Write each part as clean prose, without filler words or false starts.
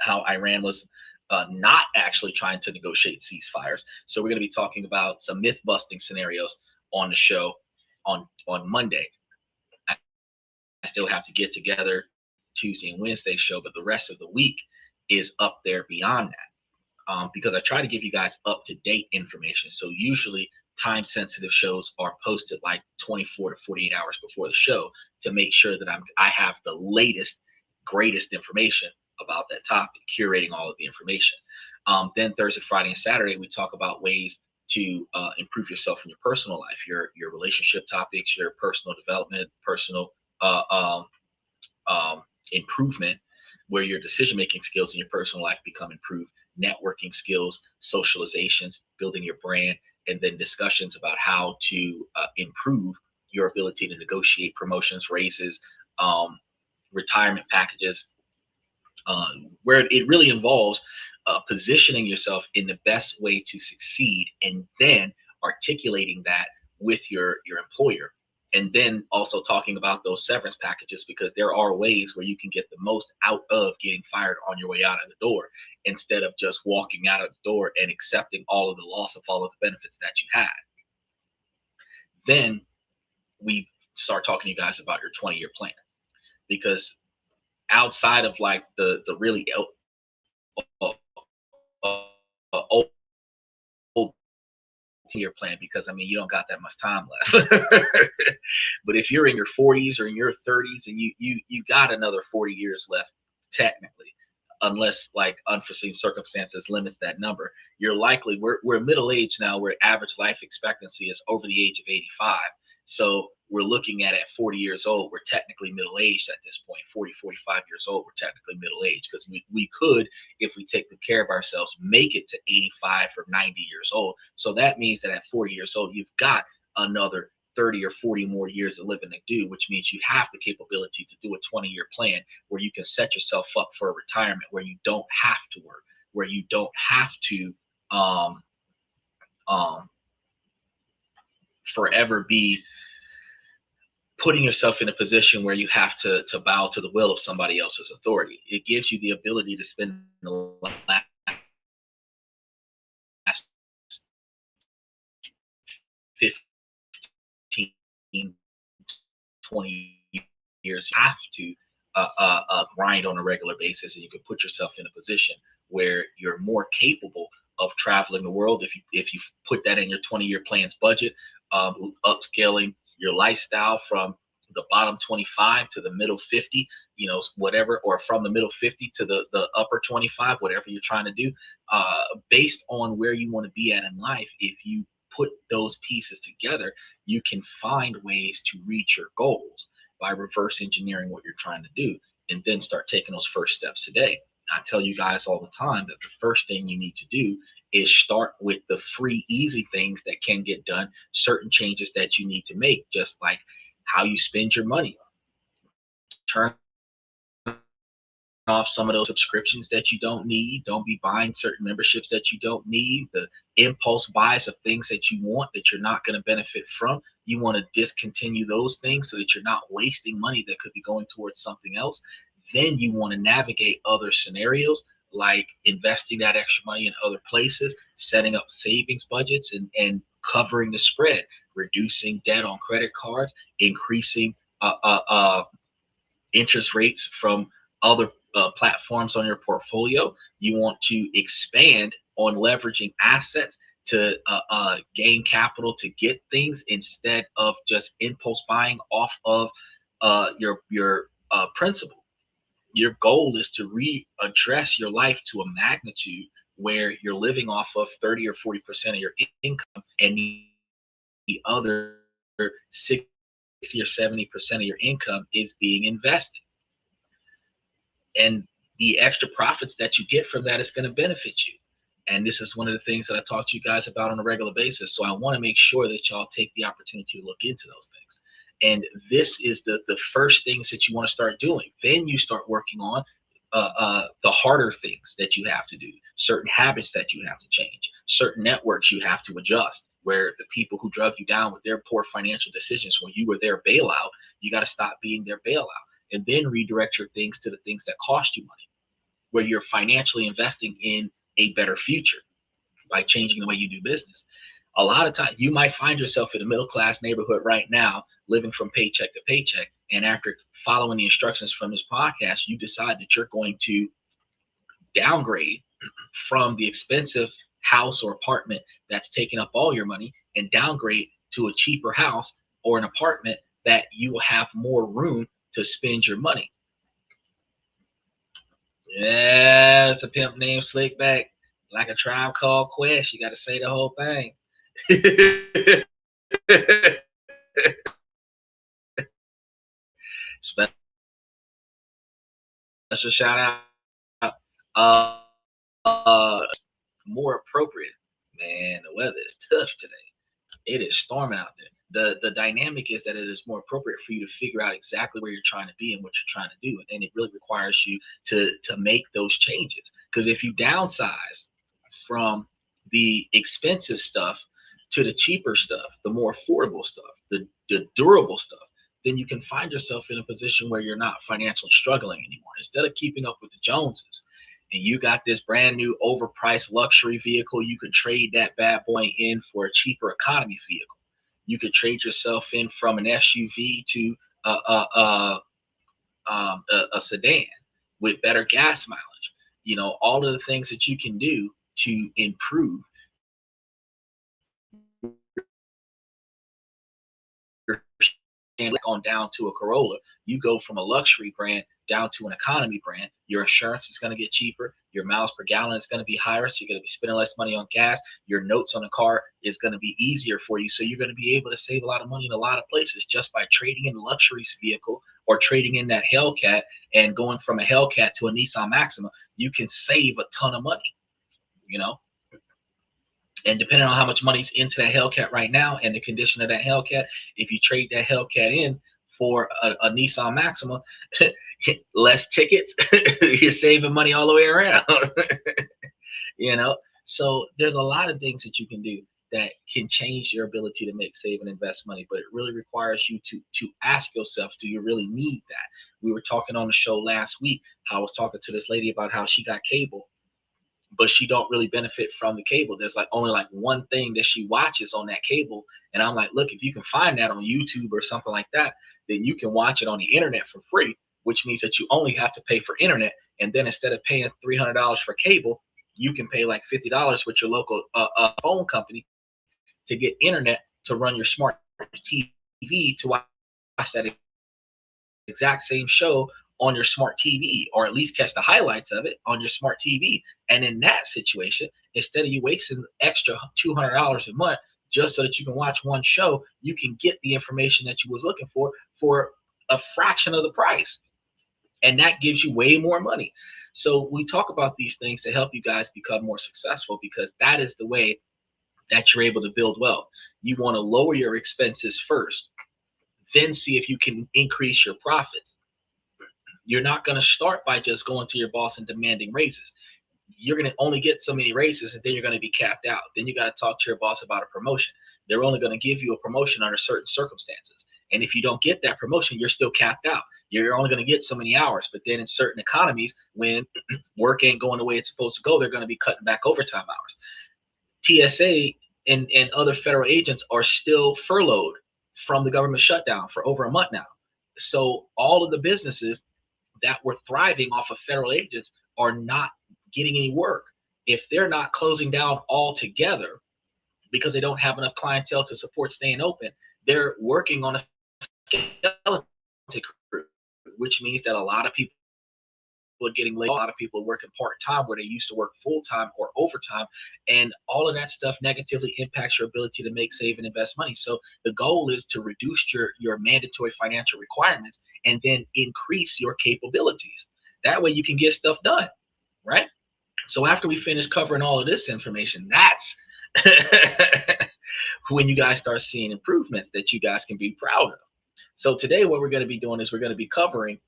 how Iran was not actually trying to negotiate ceasefires. So we're going to be talking about some myth busting scenarios on the show on Monday. I still have to get together Tuesday and Wednesday show, but the rest of the week is up there beyond that. Because I try to give you guys up-to-date information. So usually time-sensitive shows are posted like 24 to 48 hours before the show to make sure that I have the latest, greatest information about that topic, curating all of the information. Then Thursday, Friday, and Saturday, we talk about ways to improve yourself in your personal life, your relationship topics, your personal development, personal improvement, where your decision-making skills in your personal life become improved, networking skills, socializations, building your brand, and then discussions about how to improve your ability to negotiate promotions, raises, retirement packages, where it really involves positioning yourself in the best way to succeed, and then articulating that with your employer. And then also talking about those severance packages, because there are ways where you can get the most out of getting fired on your way out of the door, instead of just walking out of the door and accepting all of the loss of all of the benefits that you had. Then we start talking to you guys about your 20-year plan, because outside of like the really old year plan, because I mean, you don't got that much time left. But if you're in your 40s or in your 30s, and you got another 40 years left technically, unless like unforeseen circumstances limits that number, you're likely, we're middle age now, where average life expectancy is over the age of 85. So we're looking at 40 years old, we're technically middle aged at this point. 40, 45 years old, we're technically middle aged, because we could, if we take good care of ourselves, make it to 85 or 90 years old. So that means that at 40 years old, you've got another 30 or 40 more years of living to do, which means you have the capability to do a 20-year plan where you can set yourself up for a retirement where you don't have to work, where you don't have to forever be putting yourself in a position where you have to bow to the will of somebody else's authority. It gives you the ability to spend the last 15, 20 years. You have to grind on a regular basis, and you can put yourself in a position where you're more capable of traveling the world if you put that in your 20-year plan's budget, upscaling your lifestyle from the bottom 25 to the middle 50, whatever, or from the middle 50 to the upper 25, whatever you're trying to do, based on where you want to be at in life. If you put those pieces together, you can find ways to reach your goals by reverse engineering what you're trying to do, and then start taking those first steps today. I tell you guys all the time that the first thing you need to do is start with the free, easy things that can get done, certain changes that you need to make, just like how you spend your money. Turn off some of those subscriptions that you don't need. Don't be buying certain memberships that you don't need. The impulse buys of things that you want that you're not going to benefit from. You want to discontinue those things so that you're not wasting money that could be going towards something else. Then you want to navigate other scenarios, like investing that extra money in other places, setting up savings budgets, and covering the spread, reducing debt on credit cards, increasing interest rates from other platforms on your portfolio. You want to expand on leveraging assets to gain capital to get things, instead of just impulse buying off of your principal. Your goal is to readdress your life to a magnitude where you're living off of 30 or 40% of your income, and the other 60 or 70% of your income is being invested. And the extra profits that you get from that is going to benefit you. And this is one of the things that I talk to you guys about on a regular basis. So I want to make sure that y'all take the opportunity to look into those things. And this is the first things that you want to start doing. Then you start working on the harder things that you have to do, certain habits that you have to change, certain networks you have to adjust, where the people who drug you down with their poor financial decisions when you were their bailout, you got to stop being their bailout, and then redirect your things to the things that cost you money. where you're financially investing in a better future by changing the way you do business. A lot of times you might find yourself in a middle class neighborhood right now, living from paycheck to paycheck. And after following the instructions from this podcast, you decide that you're going to downgrade from the expensive house or apartment that's taking up all your money and downgrade to a cheaper house or an apartment that you will have more room to spend your money. Yeah, it's a pimp named Slickback. Like a Tribe Called Quest, you got to say the whole thing. Special shout out. More appropriate. Man, the weather is tough today. It is storming out there. The dynamic is that it is more appropriate for you to figure out exactly where you're trying to be and what you're trying to do. And it really requires you to make those changes. Because if you downsize from the expensive stuff to the cheaper stuff, the more affordable stuff, the durable stuff, then you can find yourself in a position where you're not financially struggling anymore. Instead of keeping up with the Joneses, and you got this brand new overpriced luxury vehicle, you could trade that bad boy in for a cheaper economy vehicle. You could trade yourself in from an SUV to a sedan with better gas mileage. You know, all of the things that you can do to improve and on down to a Corolla, you go from a luxury brand down to an economy brand. Your insurance is going to get cheaper. Your miles per gallon is going to be higher, so you're going to be spending less money on gas. Your notes on the car is going to be easier for you, so you're going to be able to save a lot of money in a lot of places just by trading in a luxury vehicle or trading in that Hellcat and going from a Hellcat to a Nissan Maxima. You can save a ton of money, you know. And depending on how much money's into that Hellcat right now and the condition of that Hellcat, if you trade that Hellcat in for a Nissan Maxima, less tickets, you're saving money all the way around. You know, so there's a lot of things that you can do that can change your ability to make, save, and invest money, but it really requires you to ask yourself, do you really need that? We were talking on the show last week, how I was talking to this lady about how she got cable, but she don't really benefit from the cable. There's like only like one thing that she watches on that cable. And I'm like, look, if you can find that on YouTube or something like that, then you can watch it on the internet for free, which means that you only have to pay for internet. And then instead of paying $300 for cable, you can pay like $50 with your local phone company to get internet to run your smart TV to watch that exact same show on your smart TV, or at least catch the highlights of it on your smart TV. And in that situation, instead of you wasting extra $200 a month just so that you can watch one show, you can get the information that you was looking for a fraction of the price. And that gives you way more money. So we talk about these things to help you guys become more successful, because that is the way that you're able to build wealth. You want to lower your expenses first, then see if you can increase your profits. You're not going to start by just going to your boss and demanding raises. You're going to only get so many raises, and then you're going to be capped out. Then you got to talk to your boss about a promotion. They're only going to give you a promotion under certain circumstances. And if you don't get that promotion, you're still capped out. You're only going to get so many hours. But then in certain economies, when work ain't going the way it's supposed to go, they're going to be cutting back overtime hours. TSA and other federal agents are still furloughed from the government shutdown for over a month now. So all of the businesses that were thriving off of federal agents are not getting any work. If they're not closing down altogether because they don't have enough clientele to support staying open, they're working on a skeleton crew, which means that a lot of people are getting laid. A lot of people are working part-time where they used to work full-time or overtime, and all of that stuff negatively impacts your ability to make, save, and invest money. So the goal is to reduce your mandatory financial requirements and then increase your capabilities. That way you can get stuff done, right? So after we finish covering all of this information, that's when you guys start seeing improvements that you guys can be proud of. So today what we're going to be doing is we're going to be covering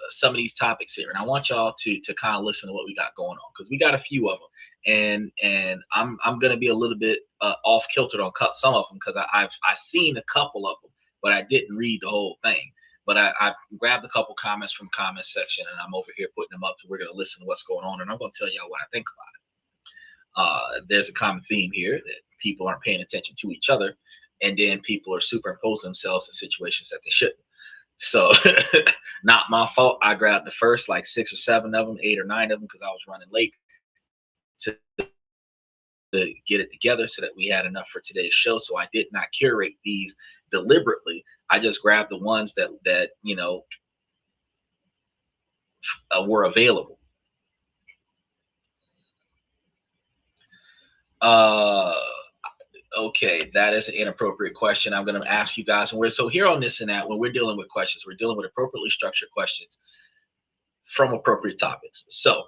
some of these topics here, and I want y'all to kind of listen to what we got going on, because we got a few of them, and I'm going to be a little bit off kilter on some of them, because I've seen a couple of them, but I didn't read the whole thing. But I grabbed a couple comments from comment section, and I'm over here putting them up. So we're going to listen to what's going on, and I'm going to tell y'all what I think about it. There's a common theme here that people aren't paying attention to each other, and then people are superimposing themselves in situations that they shouldn't. So not my fault. I grabbed the first like 6 or 7 of them, 8 or 9 of them, because I was running late to get it together so that we had enough for today's show. So I did not curate these deliberately. I just grabbed the ones that were available. Okay, that is an inappropriate question. I'm going to ask you guys, and so here on This and That, when we're dealing with questions, we're dealing with appropriately structured questions from appropriate topics. So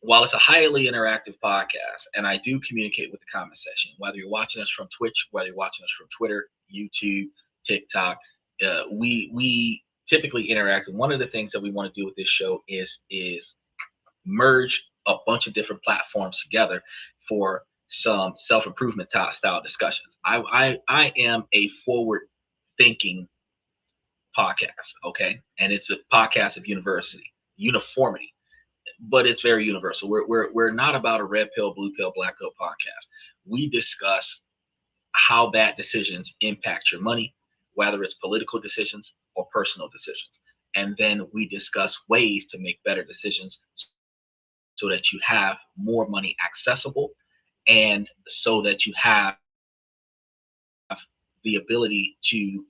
while it's a highly interactive podcast, and I do communicate with the comment section, whether you're watching us from Twitch, whether you're watching us from Twitter, YouTube, TikTok, we typically interact. And one of the things that we want to do with this show is merge a bunch of different platforms together for some self-improvement style discussions. I am a forward thinking podcast, okay, and it's a podcast of uniformity, but it's very universal. We're not about a red pill, blue pill, black pill podcast. We discuss how bad decisions impact your money, whether it's political decisions or personal decisions, and then we discuss ways to make better decisions so that you have more money accessible, and so that you have the ability to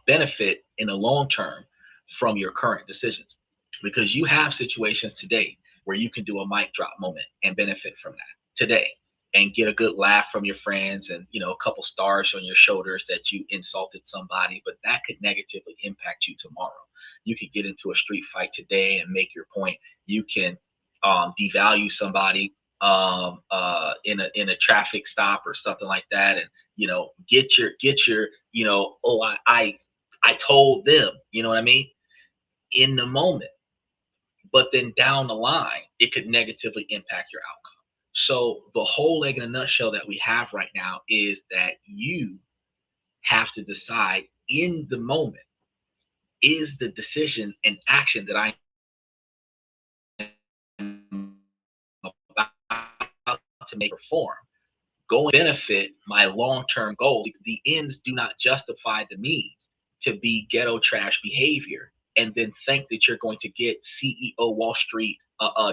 benefit in the long term from your current decisions. Because you have situations today where you can do a mic drop moment and benefit from that today, and get a good laugh from your friends, and a couple stars on your shoulders that you insulted somebody, but that could negatively impact you tomorrow. You could get into a street fight today and make your point. You can devalue somebody in a traffic stop or something like that, and get your oh, I told them, you know what I mean, in the moment, but then down the line it could negatively impact your outcome. So the whole egg in a nutshell that we have right now is that you have to decide in the moment, is the decision and action that I am about to make perform going to benefit my long-term goals? The ends do not justify the means to be ghetto trash behavior and then think that you're going to get CEO Wall Street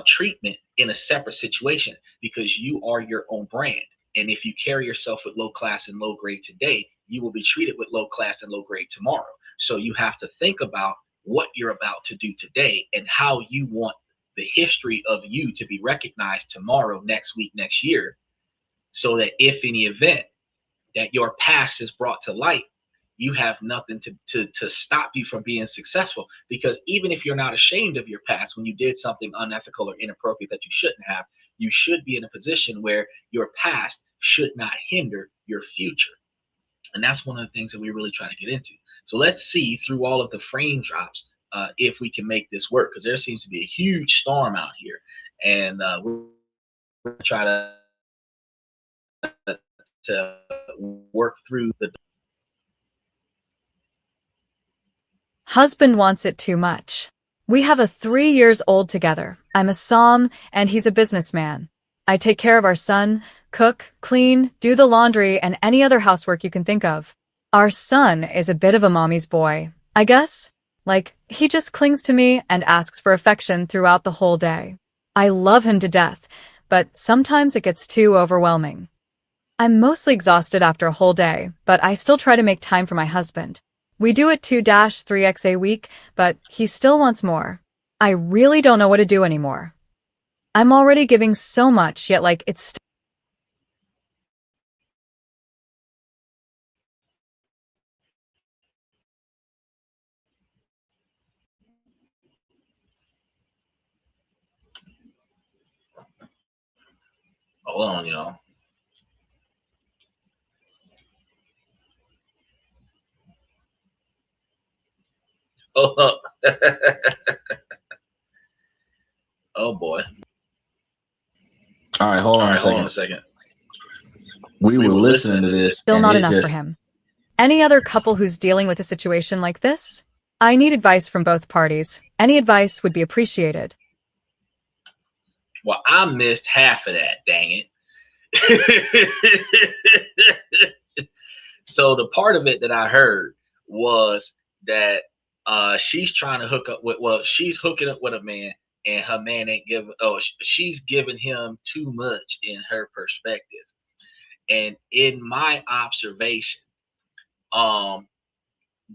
treatment in a separate situation, because you are your own brand. And if you carry yourself with low class and low grade today, you will be treated with low class and low grade tomorrow. So you have to think about what you're about to do today and how you want the history of you to be recognized tomorrow, next week, next year, so that if in the event that your past is brought to light, you have nothing to stop you from being successful. Because even if you're not ashamed of your past, when you did something unethical or inappropriate that you shouldn't have, you should be in a position where your past should not hinder your future. And that's one of the things that we really try to get into. So let's see through all of the frame drops if we can make this work, because there seems to be a huge storm out here, and we're going to try to work through the. Husband wants it too much. We have a 3 years old together. I'm a som and he's a businessman. I take care of our son, cook, clean, do the laundry, and any other housework you can think of. Our son is a bit of a mommy's boy, I guess. Like, he just clings to me and asks for affection throughout the whole day. I love him to death, but sometimes it gets too overwhelming. I'm mostly exhausted after a whole day, but I still try to make time for my husband. We do it 2-3x a week, but he still wants more. I really don't know what to do anymore. I'm already giving so much, yet it's Hold on, y'all. Oh, oh boy. All right, hold on a second. We were listening to this. Still not enough for him. Any other couple who's dealing with a situation like this? I need advice from both parties. Any advice would be appreciated. Well, I missed half of that, dang it. So the part of it that I heard was that she's trying to hook up with, well, she's hooking up with a man, and her man ain't giving, oh, she's giving him too much in her perspective. And in my observation, um,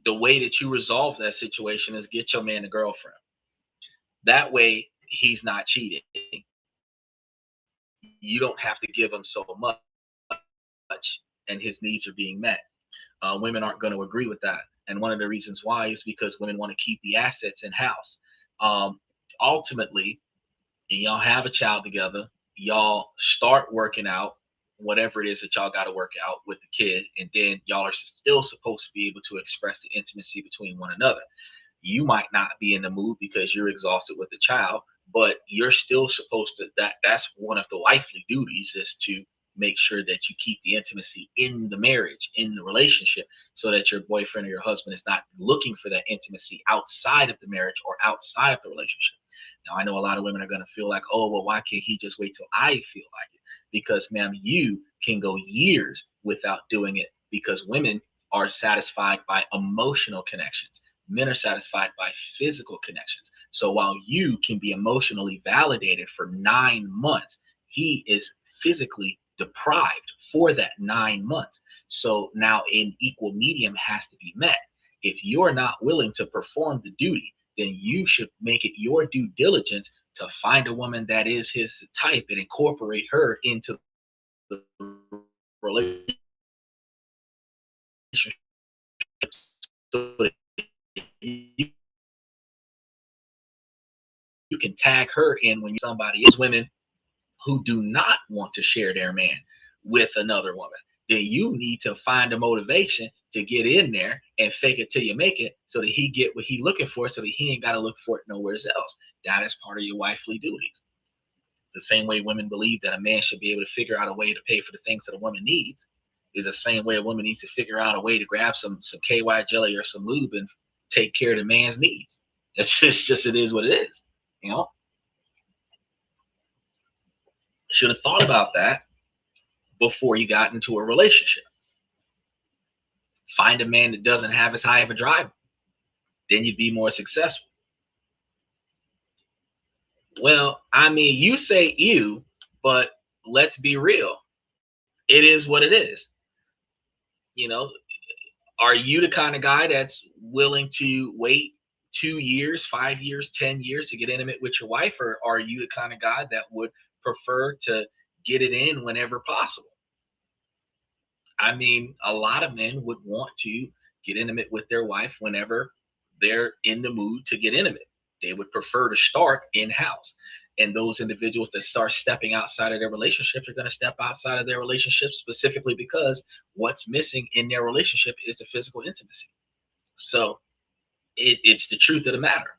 the way that you resolve that situation is get your man a girlfriend. That way he's not cheating. You don't have to give him so much, and his needs are being met. Women aren't going to agree with that. And one of the reasons why is because women want to keep the assets in house. Um, Ultimately, and y'all have a child together, y'all start working out whatever it is that y'all got to work out with the kid, and then y'all are still supposed to be able to express the intimacy between one another. You might not be in the mood because you're exhausted with the child, but you're still supposed to, that's one of the wifely duties, is to make sure that you keep the intimacy in the marriage, in the relationship, so that your boyfriend or your husband is not looking for that intimacy outside of the marriage or outside of the relationship. Now, I know a lot of women are going to feel like, oh, well, why can't he just wait till I feel like it? Because, ma'am, you can go years without doing it, because women are satisfied by emotional connections. Men are satisfied by physical connections. So while you can be emotionally validated for 9 months, he is physically deprived for that 9 months. So now an equal medium has to be met. If you're not willing to perform the duty, then you should make it your due diligence to find a woman that is his type and incorporate her into the relationship, so that you can tag her in when somebody is. Women who do not want to share their man with another woman, then you need to find a motivation to get in there and fake it till you make it, so that he get what he looking for, so that he ain't got to look for it nowhere else. That is part of your wifely duties. The same way women believe that a man should be able to figure out a way to pay for the things that a woman needs, is the same way a woman needs to figure out a way to grab some KY jelly or some lube and take care of the man's needs. It's just it is what it is. You know, should have thought about that before you got into a relationship. Find a man that doesn't have as high of a drive, then you'd be more successful. Well, I mean, you say you, but let's be real. It is what it is. You know, are you the kind of guy that's willing to wait 2 years, 5 years, 10 years to get intimate with your wife? Or are you the kind of guy that would prefer to get it in whenever possible? I mean, a lot of men would want to get intimate with their wife whenever they're in the mood to get intimate. They would prefer to start in house. And those individuals that start stepping outside of their relationships are going to step outside of their relationship specifically because what's missing in their relationship is the physical intimacy. So it's the truth of the matter.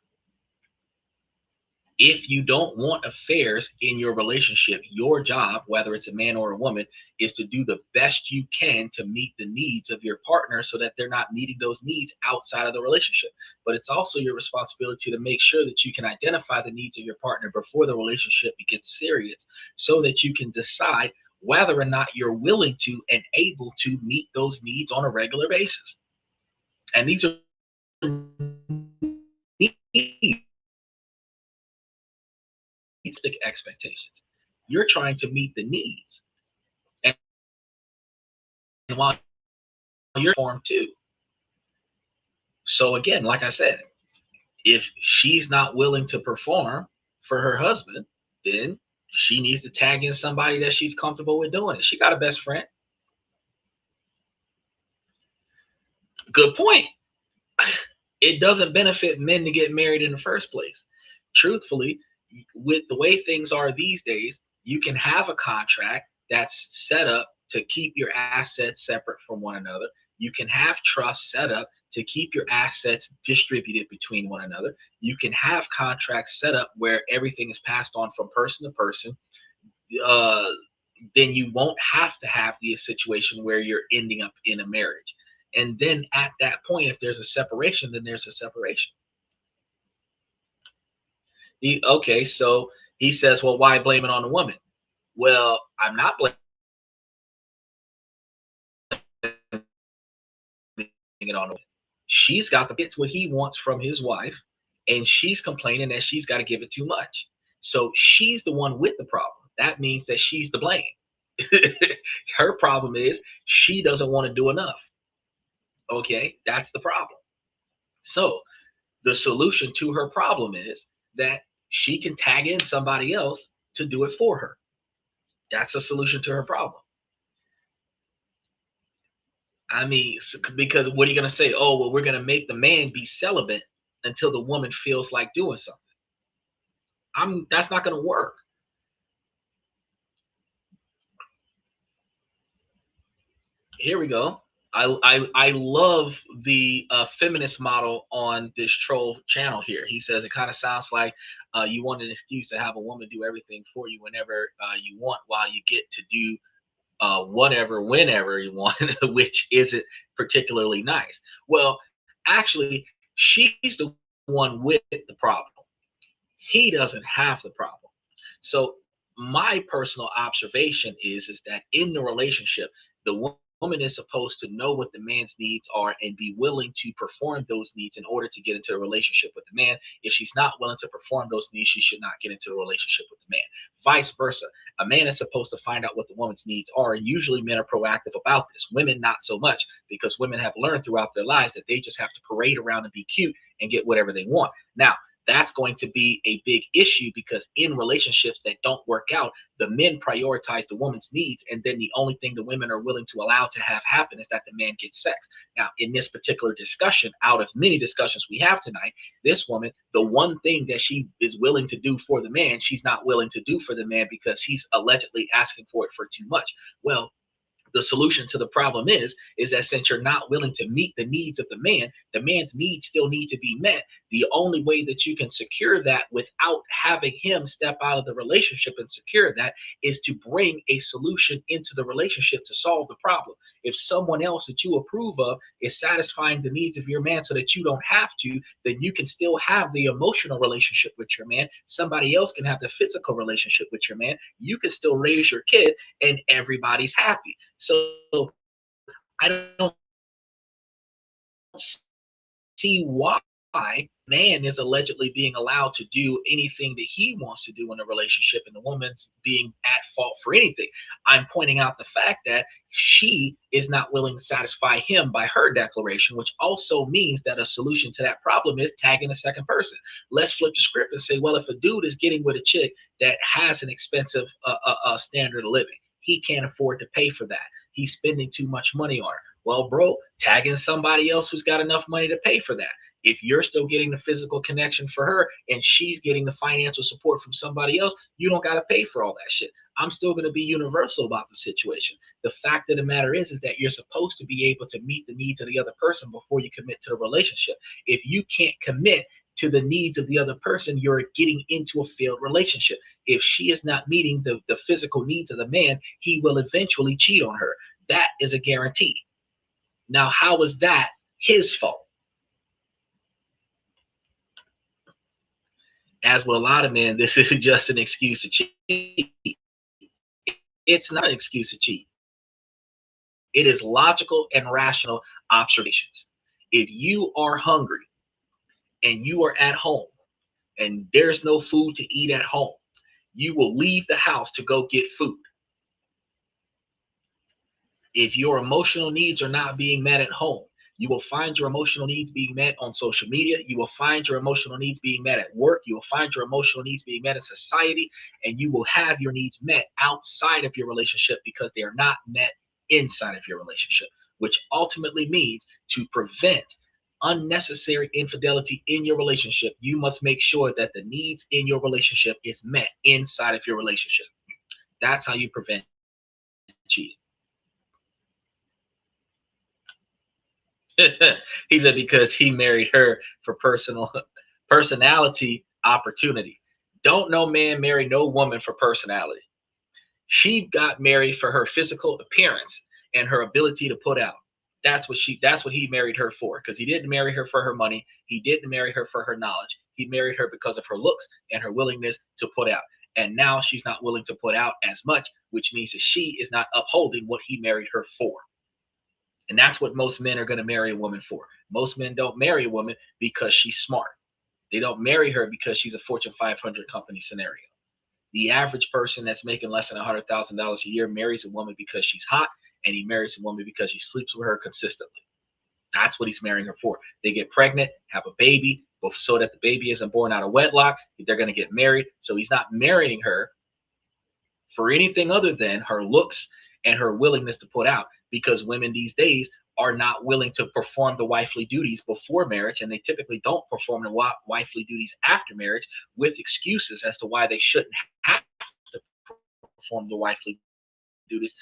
If you don't want affairs in your relationship, your job, whether it's a man or a woman, is to do the best you can to meet the needs of your partner, so that they're not meeting those needs outside of the relationship. But it's also your responsibility to make sure that you can identify the needs of your partner before the relationship gets serious, so that you can decide whether or not you're willing to and able to meet those needs on a regular basis. And these are needs, expectations. You're trying to meet the needs, and while you're formed too. So again, like I said, if she's not willing to perform for her husband, then she needs to tag in somebody that she's comfortable with doing it. She got a best friend. Good point. It doesn't benefit men to get married in the first place. Truthfully, with the way things are these days, you can have a contract that's set up to keep your assets separate from one another. You can have trust set up to keep your assets distributed between one another. You can have contracts set up where everything is passed on from person to person. Uh, then you won't have to have the situation where you're ending up in a marriage. And then at that point, if there's a separation, then there's a separation. Okay, so he says, well, why blame it on the woman? Well, I'm not blaming it on the woman. She's got the gets what he wants from his wife, and she's complaining that she's got to give it too much. So she's the one with the problem. That means that she's to blame. Her problem is she doesn't want to do enough. Okay, that's the problem. So the solution to her problem is that she can tag in somebody else to do it for her. That's a solution to her problem. I mean, because what are you going to say? Oh, well, we're going to make the man be celibate until the woman feels like doing something. That's not going to work. Here we go. I love the feminist model on this troll channel here. He says it kind of sounds like you want an excuse to have a woman do everything for you whenever you want, while you get to do whatever, whenever you want, which isn't particularly nice. Well, actually, she's the one with the problem. He doesn't have the problem. So my personal observation is that in the relationship, the woman is supposed to know what the man's needs are and be willing to perform those needs in order to get into a relationship with the man. If she's not willing to perform those needs, she should not get into a relationship with the man. Vice versa. A man is supposed to find out what the woman's needs are, and usually men are proactive about this. Women, not so much, because women have learned throughout their lives that they just have to parade around and be cute and get whatever they want. Now, that's going to be a big issue, because in relationships that don't work out, the men prioritize the woman's needs, and then the only thing the women are willing to allow to have happen is that the man gets sex. Now, in this particular discussion, out of many discussions we have tonight, this woman, the one thing that she is willing to do for the man, she's not willing to do for the man because he's allegedly asking for it for too much. Well, the solution to the problem is that since you're not willing to meet the needs of the man's needs still need to be met. The only way that you can secure that without having him step out of the relationship and secure that is to bring a solution into the relationship to solve the problem. If someone else that you approve of is satisfying the needs of your man so that you don't have to, then you can still have the emotional relationship with your man. Somebody else can have the physical relationship with your man. You can still raise your kid, and everybody's happy. So I don't see why man is allegedly being allowed to do anything that he wants to do in a relationship and the woman's being at fault for anything. I'm pointing out the fact that she is not willing to satisfy him by her declaration, which also means that a solution to that problem is tagging a second person. Let's flip the script and say, well, if a dude is getting with a chick that has an expensive standard of living, he can't afford to pay for that. He's spending too much money on her. Well, bro, tagging somebody else who's got enough money to pay for that. If you're still getting the physical connection for her and she's getting the financial support from somebody else, you don't got to pay for all that shit. I'm still going to be universal about the situation. The fact of the matter is that you're supposed to be able to meet the needs of the other person before you commit to the relationship. If you can't commit to the needs of the other person, you're getting into a failed relationship. If she is not meeting the physical needs of the man, he will eventually cheat on her. That is a guarantee. Now, how is that his fault? As with a lot of men, this is just an excuse to cheat. It's not an excuse to cheat. It is logical and rational observations. If you are hungry and you are at home and there's no food to eat at home, you will leave the house to go get food. If your emotional needs are not being met at home, you will find your emotional needs being met on social media. You will find your emotional needs being met at work. You will find your emotional needs being met in society, and you will have your needs met outside of your relationship because they are not met inside of your relationship, which ultimately means to prevent unnecessary infidelity in your relationship, you must make sure that the needs in your relationship is met inside of your relationship. That's how you prevent cheating. He said because he married her for personality opportunity. Don't no man marry no woman for personality. She got married for her physical appearance and her ability to put out. That's what he married her for, because he didn't marry her for her money. He didn't marry her for her knowledge. He married her because of her looks and her willingness to put out. And now she's not willing to put out as much, which means that she is not upholding what he married her for. And that's what most men are going to marry a woman for. Most men don't marry a woman because she's smart. They don't marry her because she's a Fortune 500 company scenario. The average person that's making less than $100,000 a year marries a woman because she's hot, and he marries a woman because he sleeps with her consistently. That's what he's marrying her for. They get pregnant, have a baby, so that the baby isn't born out of wedlock. They're going to get married. So he's not marrying her for anything other than her looks and her willingness to put out, because women these days are not willing to perform the wifely duties before marriage, and they typically don't perform the wifely duties after marriage, with excuses as to why they shouldn't have to perform the wifely duties.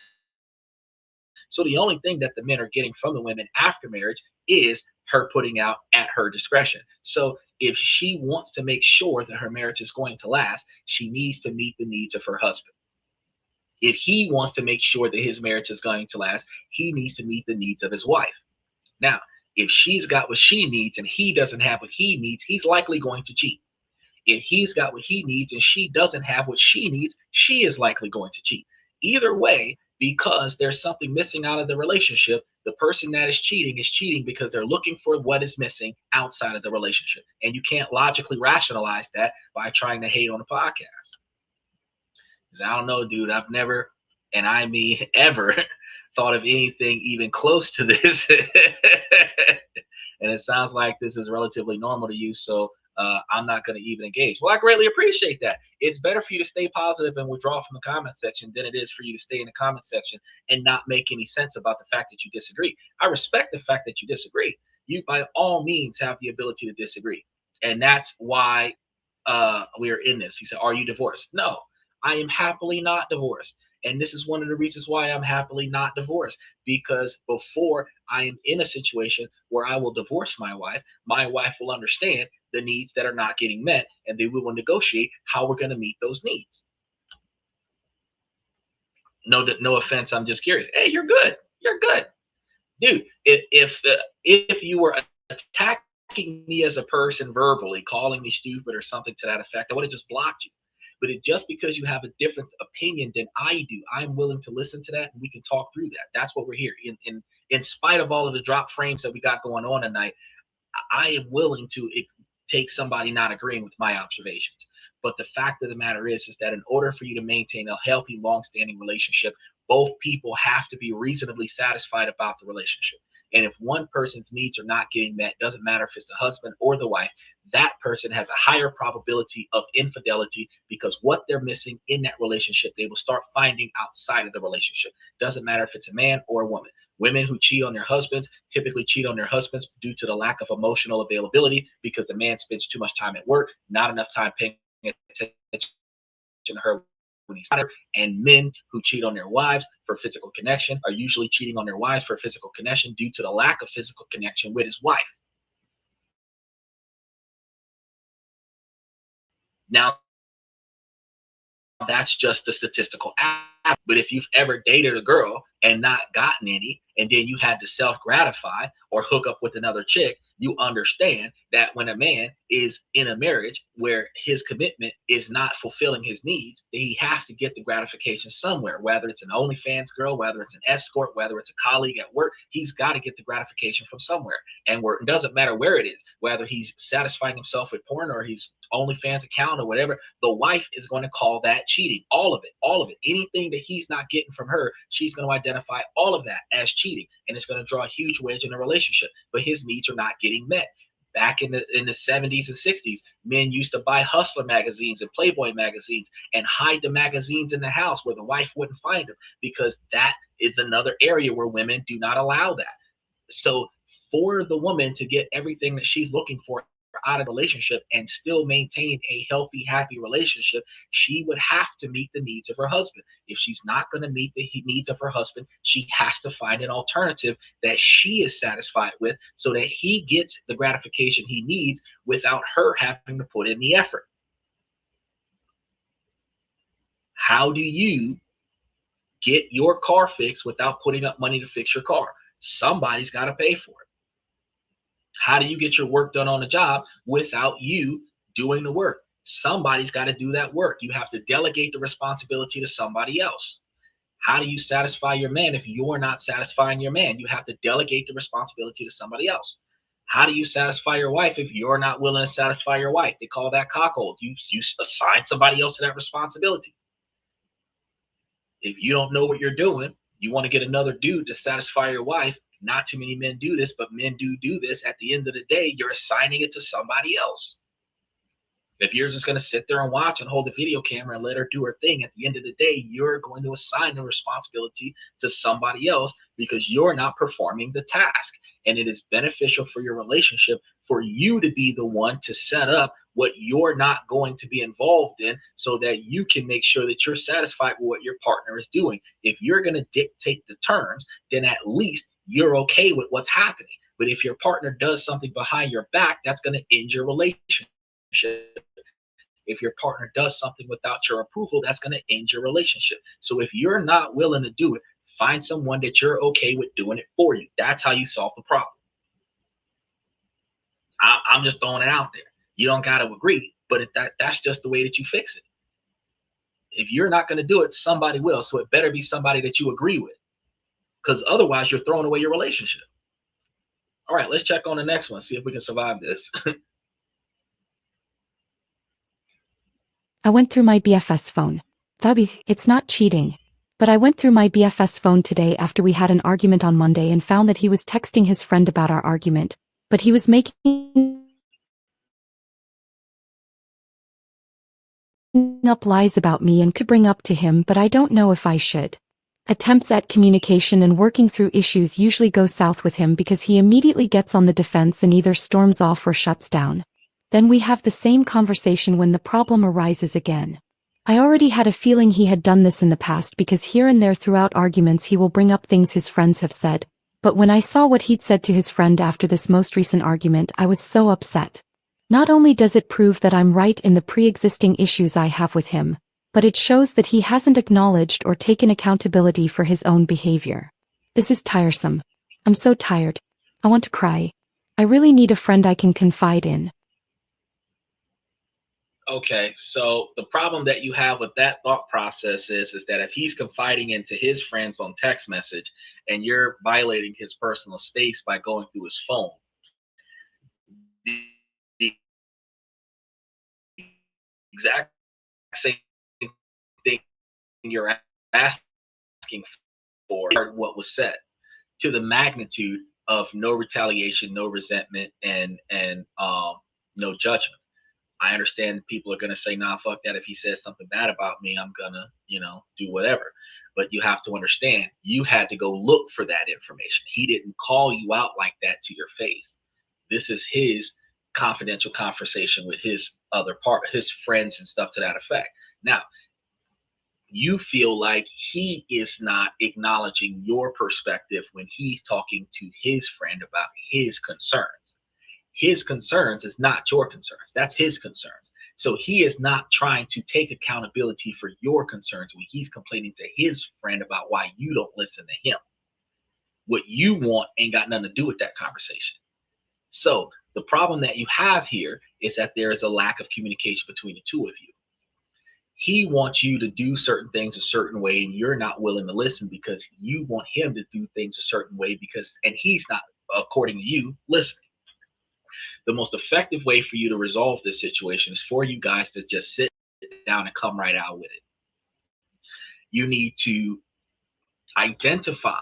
So the only thing that the men are getting from the women after marriage is her putting out at her discretion. So if she wants to make sure that her marriage is going to last, she needs to meet the needs of her husband. If he wants to make sure that his marriage is going to last, he needs to meet the needs of his wife. Now, if she's got what she needs and he doesn't have what he needs, he's likely going to cheat. If he's got what he needs and she doesn't have what she needs, she is likely going to cheat. Either way, because there's something missing out of the relationship, the person that is cheating because they're looking for what is missing outside of the relationship. And you can't logically rationalize that by trying to hate on a podcast. Because I don't know, dude, I've never, and I mean ever, thought of anything even close to this. And it sounds like this is relatively normal to you. So I'm not going to even engage. Well, I greatly appreciate that. It's better for you to stay positive and withdraw from the comment section than it is for you to stay in the comment section and not make any sense about the fact that you disagree. I respect the fact that you disagree. You, by all means, have the ability to disagree. And that's why we are in this. He said, are you divorced? No, I am happily not divorced. And this is one of the reasons why I'm happily not divorced, because before I am in a situation where I will divorce my wife will understand the needs that are not getting met, and they will negotiate how we're going to meet those needs. No offense. I'm just curious. Hey, you're good. You're good. Dude, if you were attacking me as a person verbally, calling me stupid or something to that effect, I would have just blocked you. But just because you have a different opinion than I do, I'm willing to listen to that, and we can talk through that. That's what we're here. In spite of all of the drop frames that we got going on tonight, I am willing to take somebody not agreeing with my observations. But the fact of the matter is that in order for you to maintain a healthy, long-standing relationship, both people have to be reasonably satisfied about the relationship. And if one person's needs are not getting met, doesn't matter if it's the husband or the wife, that person has a higher probability of infidelity, because what they're missing in that relationship, they will start finding outside of the relationship. Doesn't matter if it's a man or a woman. Women who cheat on their husbands typically cheat on their husbands due to the lack of emotional availability, because the man spends too much time at work, not enough time paying attention to her when he's not. And men who cheat on their wives for physical connection are usually cheating on their wives for physical connection due to the lack of physical connection with his wife. Now, that's just the statistical average. But if you've ever dated a girl and not gotten any, and then you had to self-gratify or hook up with another chick, you understand that when a man is in a marriage where his commitment is not fulfilling his needs, that he has to get the gratification somewhere, whether it's an OnlyFans girl, whether it's an escort, whether it's a colleague at work. He's got to get the gratification from somewhere. And it doesn't matter where it is, whether he's satisfying himself with porn or he's OnlyFans account or whatever, the wife is going to call that cheating. All of it, all of it. Anything that he's not getting from her, she's going to identify all of that as cheating, and it's going to draw a huge wedge in the relationship. But his needs are not getting met. Back in the 70s and 60s, men used to buy Hustler magazines and Playboy magazines and hide the magazines in the house where the wife wouldn't find them, because that is another area where women do not allow that. So for the woman to get everything that she's looking for out of a relationship and still maintain a healthy, happy relationship, she would have to meet the needs of her husband. If she's not going to meet the needs of her husband, she has to find an alternative that she is satisfied with, so that he gets the gratification he needs without her having to put in the effort. How do you get your car fixed without putting up money to fix your car? Somebody's got to pay for it. How do you get your work done on the job without you doing the work? Somebody's got to do that work. You have to delegate the responsibility to somebody else. How do you satisfy your man if you're not satisfying your man? You have to delegate the responsibility to somebody else. How do you satisfy your wife if you're not willing to satisfy your wife? They call that cockhold. You assign somebody else to that responsibility. If you don't know what you're doing, you want to get another dude to satisfy your wife. Not too many men do this, but men do this. At the end of the day, you're assigning it to somebody else. If you're just going to sit there and watch and hold the video camera and let her do her thing, at the end of the day, you're going to assign the responsibility to somebody else because you're not performing the task. And it is beneficial for your relationship for you to be the one to set up what you're not going to be involved in so that you can make sure that you're satisfied with what your partner is doing. If you're going to dictate the terms, then at least you're okay with what's happening. But if your partner does something behind your back, that's going to end your relationship. If your partner does something without your approval, that's going to end your relationship. So if you're not willing to do it, find someone that you're okay with doing it for you. That's how you solve the problem. I'm just throwing it out there. You don't got to agree, but that's just the way that you fix it. If you're not going to do it, somebody will. So it better be somebody that you agree with, because otherwise you're throwing away your relationship. All right, let's check on the next one, see if we can survive this. I went through my BFF's phone. It's not cheating. But I went through my BFF's phone today after we had an argument on Monday and found that he was texting his friend about our argument, but he was making up lies about me and to bring up to him, but I don't know if I should. Attempts at communication and working through issues usually go south with him because he immediately gets on the defense and either storms off or shuts down. Then we have the same conversation when the problem arises again. I already had a feeling he had done this in the past because here and there throughout arguments he will bring up things his friends have said, but when I saw what he'd said to his friend after this most recent argument, I was so upset. Not only does it prove that I'm right in the pre-existing issues I have with him, but it shows that he hasn't acknowledged or taken accountability for his own behavior. This is tiresome. I'm so tired. I want to cry. I really need a friend I can confide in. Okay, so the problem that you have with that thought process is that if he's confiding into his friends on text message and you're violating his personal space by going through his phone, the exact same thing you're asking for what was said, to the magnitude of no retaliation, no resentment, and no judgment. I understand people are going to say, nah, fuck that. If he says something bad about me, I'm going to, do whatever. But you have to understand, you had to go look for that information. He didn't call you out like that to your face. This is his confidential conversation with his other part, his friends and stuff to that effect. Now, you feel like he is not acknowledging your perspective when he's talking to his friend about his concerns. His concerns is not your concerns. That's his concerns. So he is not trying to take accountability for your concerns when he's complaining to his friend about why you don't listen to him. What you want ain't got nothing to do with that conversation. So the problem that you have here is that there is a lack of communication between the two of you. He wants you to do certain things a certain way, and you're not willing to listen because you want him to do things a certain way and he's not, according to you, listening. The most effective way for you to resolve this situation is for you guys to just sit down and come right out with it. You need to identify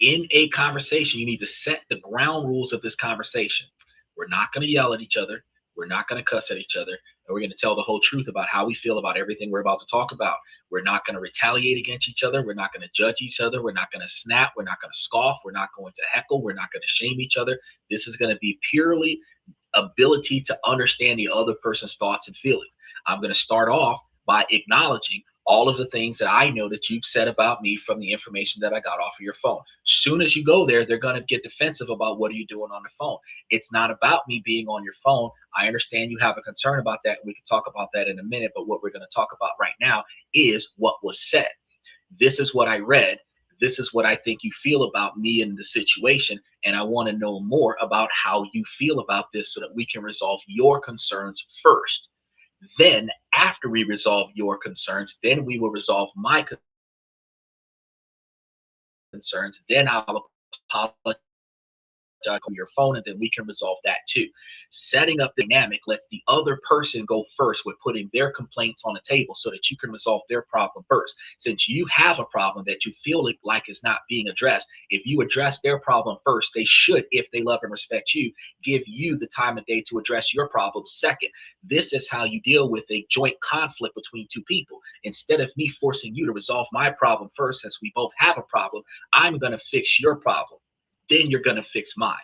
in a conversation, you need to set the ground rules of this conversation. We're not going to yell at each other. We're not going to cuss at each other. And we're going to tell the whole truth about how we feel about everything we're about to talk about. We're not going to retaliate against each other. We're not going to judge each other. We're not going to snap. We're not going to scoff. We're not going to heckle. We're not going to shame each other. This is going to be purely ability to understand the other person's thoughts and feelings. I'm going to start off by acknowledging all of the things that I know that you've said about me from the information that I got off of your phone. Soon as you go there, they're going to get defensive about what are you doing on the phone. It's not about me being on your phone. I understand you have a concern about that. We can talk about that in a minute, but what we're going to talk about right now is what was said. This is what I read. This is what I think you feel about me in the situation, and I want to know more about how you feel about this so that we can resolve your concerns first. Then, after we resolve your concerns, then we will resolve my concerns. Then I'll apologize on your phone, and then we can resolve that too. Setting up the dynamic lets the other person go first with putting their complaints on the table so that you can resolve their problem first. Since you have a problem that you feel like is not being addressed, if you address their problem first, they should, if they love and respect you, give you the time of day to address your problem second. This is how you deal with a joint conflict between two people. Instead of me forcing you to resolve my problem first, since we both have a problem, I'm going to fix your problem, then you're going to fix mine.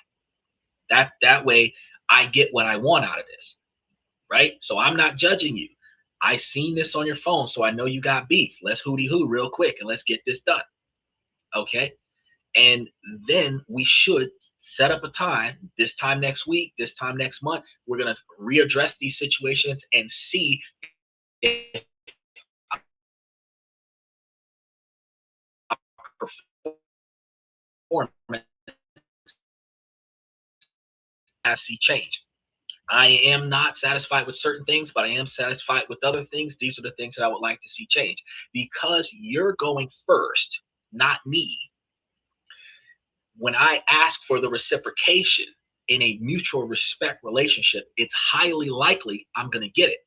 That way I get what I want out of this, right? So I'm not judging you. I seen this on your phone, so I know you got beef. Let's hooty hoo real quick and let's get this done. Okay. And then we should set up a time, this time next week, this time next month. We're going to readdress these situations and see if performance has see change. I am not satisfied with certain things, but I am satisfied with other things. These are the things that I would like to see change. Because you're going first, not me. When I ask for the reciprocation in a mutual respect relationship, it's highly likely I'm going to get it.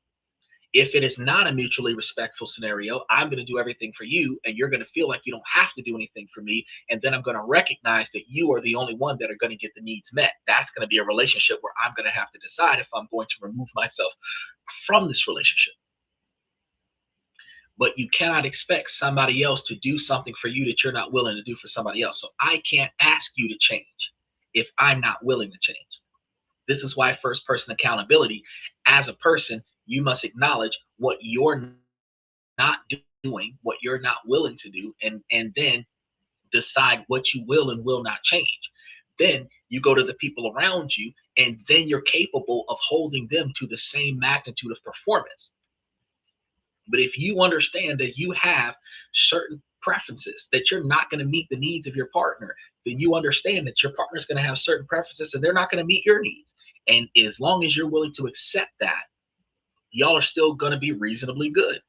If it is not a mutually respectful scenario, I'm going to do everything for you, and you're going to feel like you don't have to do anything for me. And then I'm going to recognize that you are the only one that are going to get the needs met. That's going to be a relationship where I'm going to have to decide if I'm going to remove myself from this relationship. But you cannot expect somebody else to do something for you that you're not willing to do for somebody else. So I can't ask you to change if I'm not willing to change. This is why first person accountability, as a person, you must acknowledge what you're not doing, what you're not willing to do, and then decide what you will and will not change. Then you go to the people around you, and then you're capable of holding them to the same magnitude of performance. But if you understand that you have certain preferences, that you're not going to meet the needs of your partner, then you understand that your partner is going to have certain preferences and they're not going to meet your needs. And as long as you're willing to accept that, y'all are still going to be reasonably good.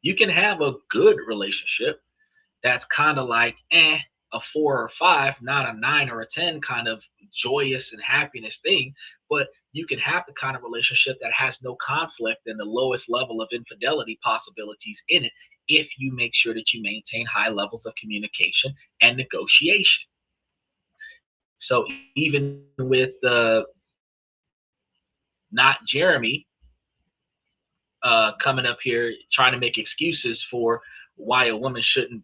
You can have a good relationship that's kind of like a 4 or 5, not a 9 or a 10 kind of joyous and happiness thing. But you can have the kind of relationship that has no conflict and the lowest level of infidelity possibilities in it if you make sure that you maintain high levels of communication and negotiation. So even with not Jeremy coming up here trying to make excuses for why a woman shouldn't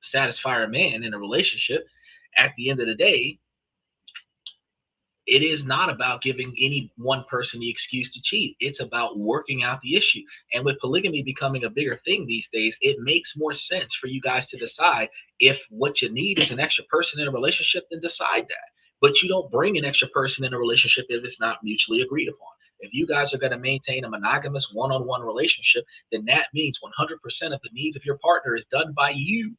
satisfy a man in a relationship, at the end of the day, it is not about giving any one person the excuse to cheat. It's about working out the issue. And with polygamy becoming a bigger thing these days, it makes more sense for you guys to decide if what you need is an extra person in a relationship, then decide that. But you don't bring an extra person in a relationship if it's not mutually agreed upon. If you guys are going to maintain a monogamous one-on-one relationship, then that means 100% of the needs of your partner is done by you.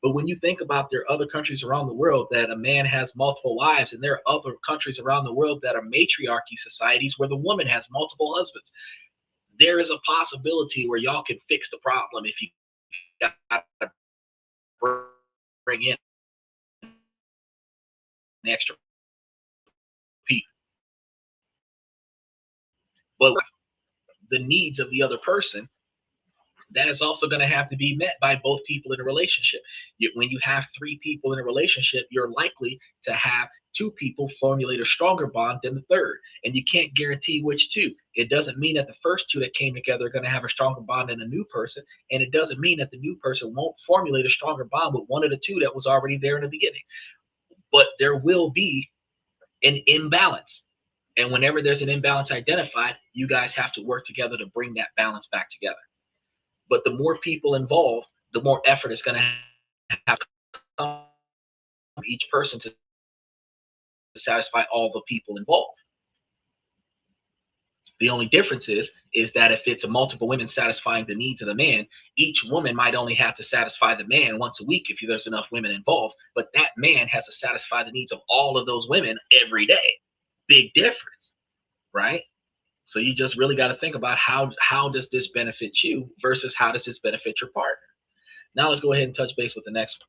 But when you think about there are other countries around the world that a man has multiple wives, and there are other countries around the world that are matriarchy societies where the woman has multiple husbands, there is a possibility where y'all can fix the problem if you got to bring in an extra people. But the needs of the other person, that is also going to have to be met by both people in a relationship. When you have 3 people in a relationship, you're likely to have 2 people formulate a stronger bond than the third. And you can't guarantee which 2. It doesn't mean that the first 2 that came together are going to have a stronger bond than a new person. And it doesn't mean that the new person won't formulate a stronger bond with one of the 2 that was already there in the beginning. But there will be an imbalance. And whenever there's an imbalance identified, you guys have to work together to bring that balance back together. But the more people involved, the more effort it's going to have from each person to satisfy all the people involved. The only difference is that if it's a multiple women satisfying the needs of the man, each woman might only have to satisfy the man once a week if there's enough women involved, but that man has to satisfy the needs of all of those women every day. Big difference, right? So you just really got to think about how does this benefit you versus how does this benefit your partner. Now let's go ahead and touch base with the next one.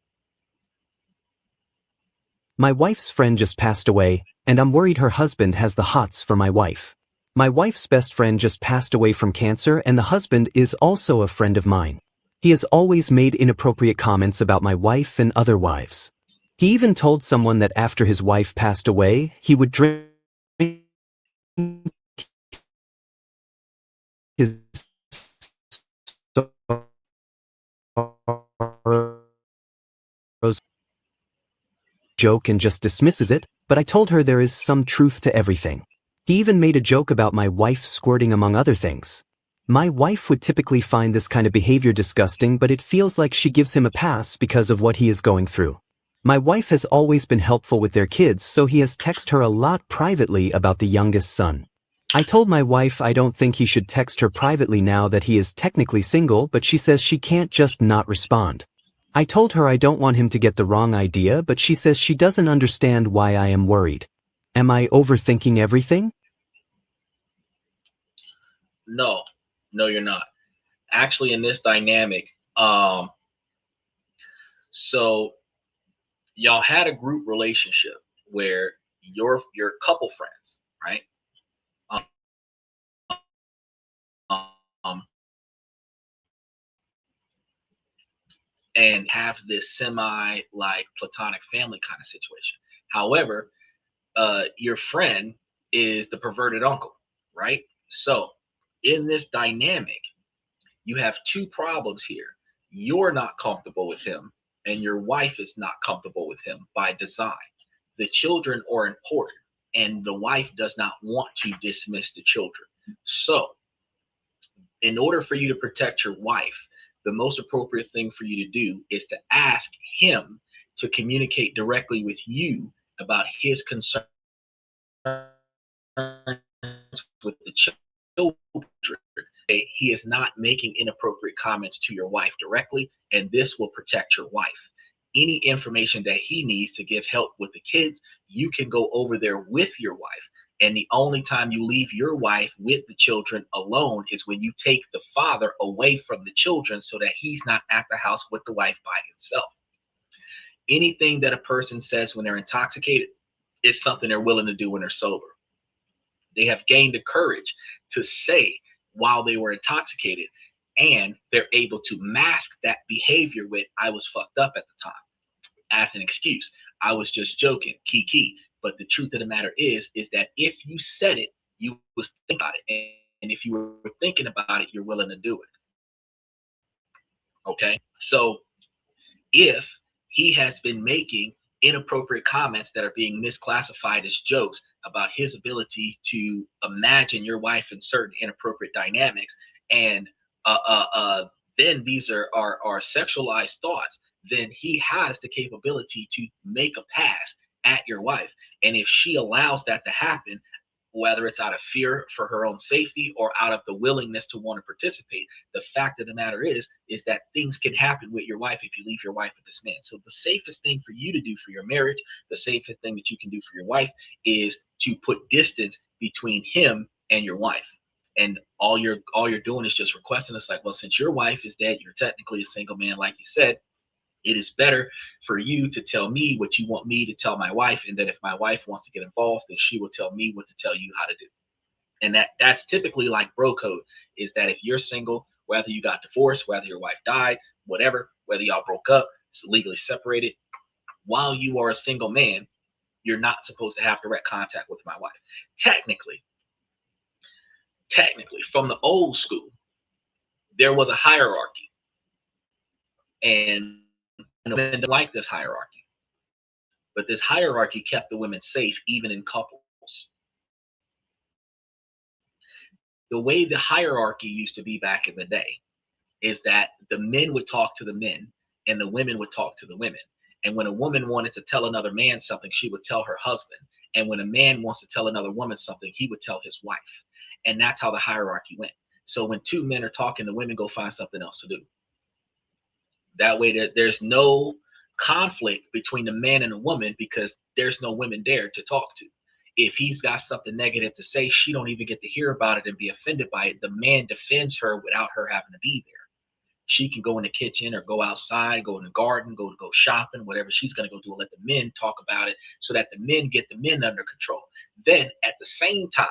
My wife's friend just passed away, and I'm worried her husband has the hots for my wife. My wife's best friend just passed away from cancer, and the husband is also a friend of mine. He has always made inappropriate comments about my wife and other wives. He even told someone that after his wife passed away, he would drink his joke and just dismisses it, but I told her there is some truth to everything. He even made a joke about my wife squirting, among other things. My wife would typically find this kind of behavior disgusting, but it feels like she gives him a pass because of what he is going through. My wife has always been helpful with their kids, so he has texted her a lot privately about the youngest son. I told my wife I don't think he should text her privately now that he is technically single, but she says she can't just not respond. I told her I don't want him to get the wrong idea, but she says she doesn't understand why I am worried. Am I overthinking everything? No, you're not. Actually, in this dynamic, so y'all had a group relationship where your couple friends, right? And have this semi like platonic family kind of situation. However, your friend is the perverted uncle, right? So in this dynamic, you have two problems here. You're not comfortable with him, and your wife is not comfortable with him by design. The children are important, and the wife does not want to dismiss the children. So, in order for you to protect your wife, the most appropriate thing for you to do is to ask him to communicate directly with you about his concerns with the children. He is not making inappropriate comments to your wife directly, and this will protect your wife. Any information that he needs to give help with the kids, you can go over there with your wife. And the only time you leave your wife with the children alone is when you take the father away from the children so that he's not at the house with the wife by himself. Anything that a person says when they're intoxicated is something they're willing to do when they're sober. They have gained the courage to say while they were intoxicated, and they're able to mask that behavior with, I was fucked up at the time, as an excuse. I was just joking, key. But the truth of the matter is that if you said it, you was thinking about it. And if you were thinking about it, you're willing to do it. Okay? So if he has been making inappropriate comments that are being misclassified as jokes about his ability to imagine your wife in certain inappropriate dynamics, and then these are sexualized thoughts, then he has the capability to make a pass at your wife. And if she allows that to happen, whether it's out of fear for her own safety or out of the willingness to want to participate, the fact of the matter is that things can happen with your wife if you leave your wife with this man. So the safest thing for you to do for your marriage, the safest thing that you can do for your wife, is to put distance between him and your wife. And all you're doing is just requesting. It's like, well, since your wife is dead, you're technically a single man, like you said. It is better for you to tell me what you want me to tell my wife, and then if my wife wants to get involved, then she will tell me what to tell you how to do. And that's typically like bro code, is that if you're single, whether you got divorced, whether your wife died, whatever, whether y'all broke up, so legally separated, while you are a single man, you're not supposed to have direct contact with my wife. Technically, from the old school, there was a hierarchy, and men didn't like this hierarchy. But this hierarchy kept the women safe, even in couples. The way the hierarchy used to be back in the day is that the men would talk to the men and the women would talk to the women. And when a woman wanted to tell another man something, she would tell her husband. And when a man wants to tell another woman something, he would tell his wife. And that's how the hierarchy went. So when two men are talking, the women go find something else to do. That way there's no conflict between the man and the woman because there's no women there to talk to. If he's got something negative to say, she don't even get to hear about it and be offended by it. The man defends her without her having to be there. She can go in the kitchen or go outside, go in the garden, go shopping, whatever she's going to go do, and let the men talk about it so that the men get the men under control. Then at the same time,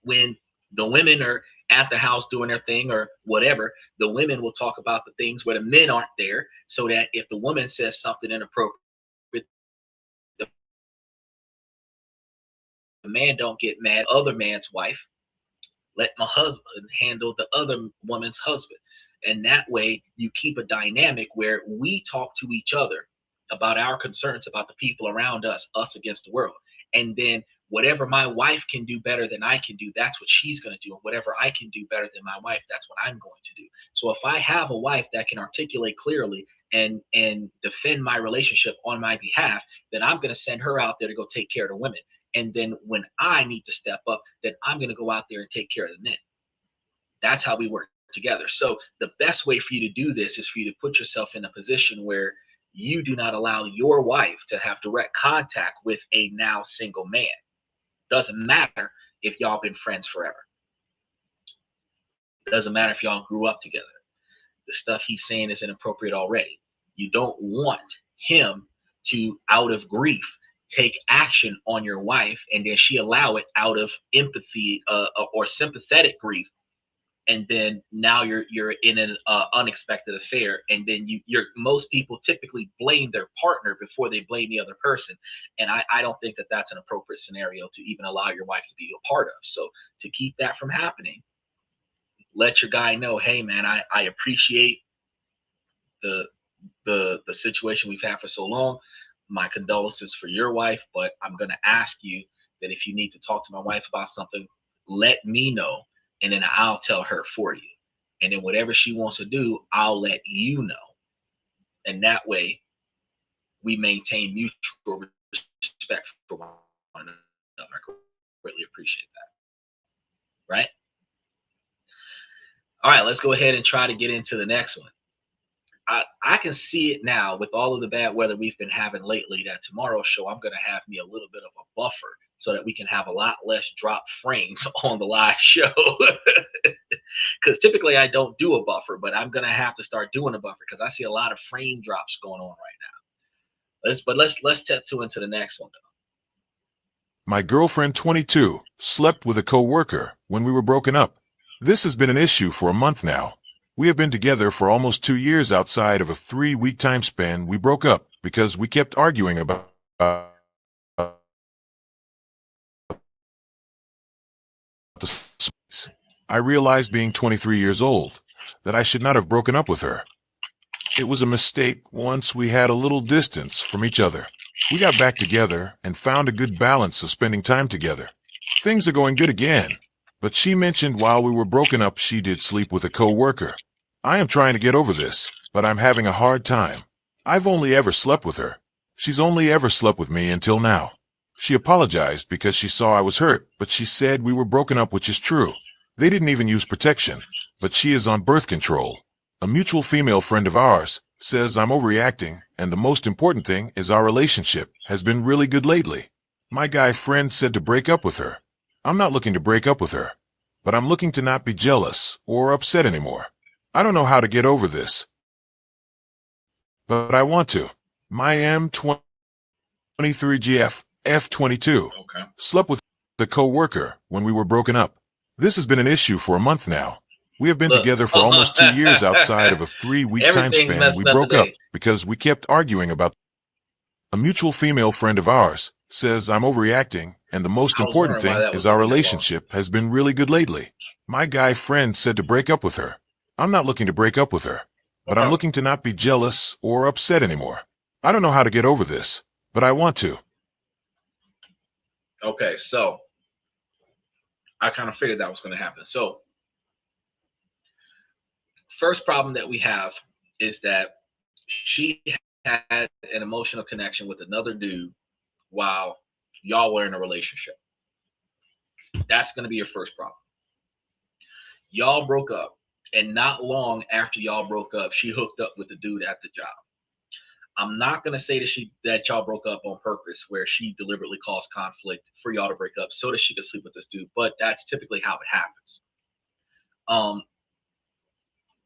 when the women are at the house doing their thing or whatever, the women will talk about the things where the men aren't there, so that if the woman says something inappropriate, the man don't get mad. Other man's wife, let my husband handle the other woman's husband. And that way you keep a dynamic where we talk to each other about our concerns about the people around us against the world. And then whatever my wife can do better than I can do, that's what she's going to do. And whatever I can do better than my wife, that's what I'm going to do. So if I have a wife that can articulate clearly and defend my relationship on my behalf, then I'm going to send her out there to go take care of the women. And then when I need to step up, then I'm going to go out there and take care of the men. That's how we work together. So the best way for you to do this is for you to put yourself in a position where you do not allow your wife to have direct contact with a now single man. Doesn't matter if y'all been friends forever. Doesn't matter if y'all grew up together. The stuff he's saying is inappropriate already. You don't want him to, out of grief, take action on your wife, and then she allow it out of empathy or sympathetic grief, and then now you're in an unexpected affair, and then most people typically blame their partner before they blame the other person, and I don't think that that's an appropriate scenario to even allow your wife to be a part of. So to keep that from happening, let your guy know, hey man, I appreciate the situation we've had for so long. My condolences for your wife, but I'm going to ask you that if you need to talk to my wife about something, let me know, and then I'll tell her for you. And then whatever she wants to do, I'll let you know. And that way, we maintain mutual respect for one another. I greatly appreciate that. Right? All right, let's go ahead and try to get into the next one. I can see it now with all of the bad weather we've been having lately that tomorrow's show, I'm going to have me a little bit of a buffer so that we can have a lot less drop frames on the live show. Because typically I don't do a buffer, but I'm going to have to start doing a buffer because I see a lot of frame drops going on right now. Let's step into the next one, though. My girlfriend, 22, slept with a co-worker when we were broken up. This has been an issue for a month now. We have been together for almost 2 years. Outside of a 3-week time span, we broke up because we kept arguing about the. I realized, being 23 years old, that I should not have broken up with her. It was a mistake once we had a little distance from each other. We got back together and found a good balance of spending time together. Things are going good again. But she mentioned while we were broken up she did sleep with a co-worker. I am trying to get over this, but I'm having a hard time. I've only ever slept with her. She's only ever slept with me until now. She apologized because she saw I was hurt, but she said we were broken up, which is true. They didn't even use protection, but she is on birth control. A mutual female friend of ours says I'm overreacting, and the most important thing is our relationship has been really good lately. My guy friend said to break up with her. I'm not looking to break up with her, but I'm looking to not be jealous or upset anymore. I don't know how to get over this, but I want to. My M23GF F22 slept with a co-worker when we were broken up. This has been an issue for a month now. We have been together for almost 2 years. Outside of a 3-week time span, we broke up because we kept arguing about. A mutual female friend of ours says I'm overreacting, and the most important thing is our relationship has been really good lately. My guy friend said to break up with her. I'm not looking to break up with her, but I'm looking to not be jealous or upset anymore. I don't know how to get over this, but I want to. Okay, so I kind of figured that was going to happen. So first problem that we have is that she had an emotional connection with another dude while y'all were in a relationship. That's going to be your first problem. Y'all broke up, and not long after y'all broke up, she hooked up with the dude at the job. I'm not going to say that y'all broke up on purpose, where she deliberately caused conflict for y'all to break up so that she could sleep with this dude, but that's typically how it happens.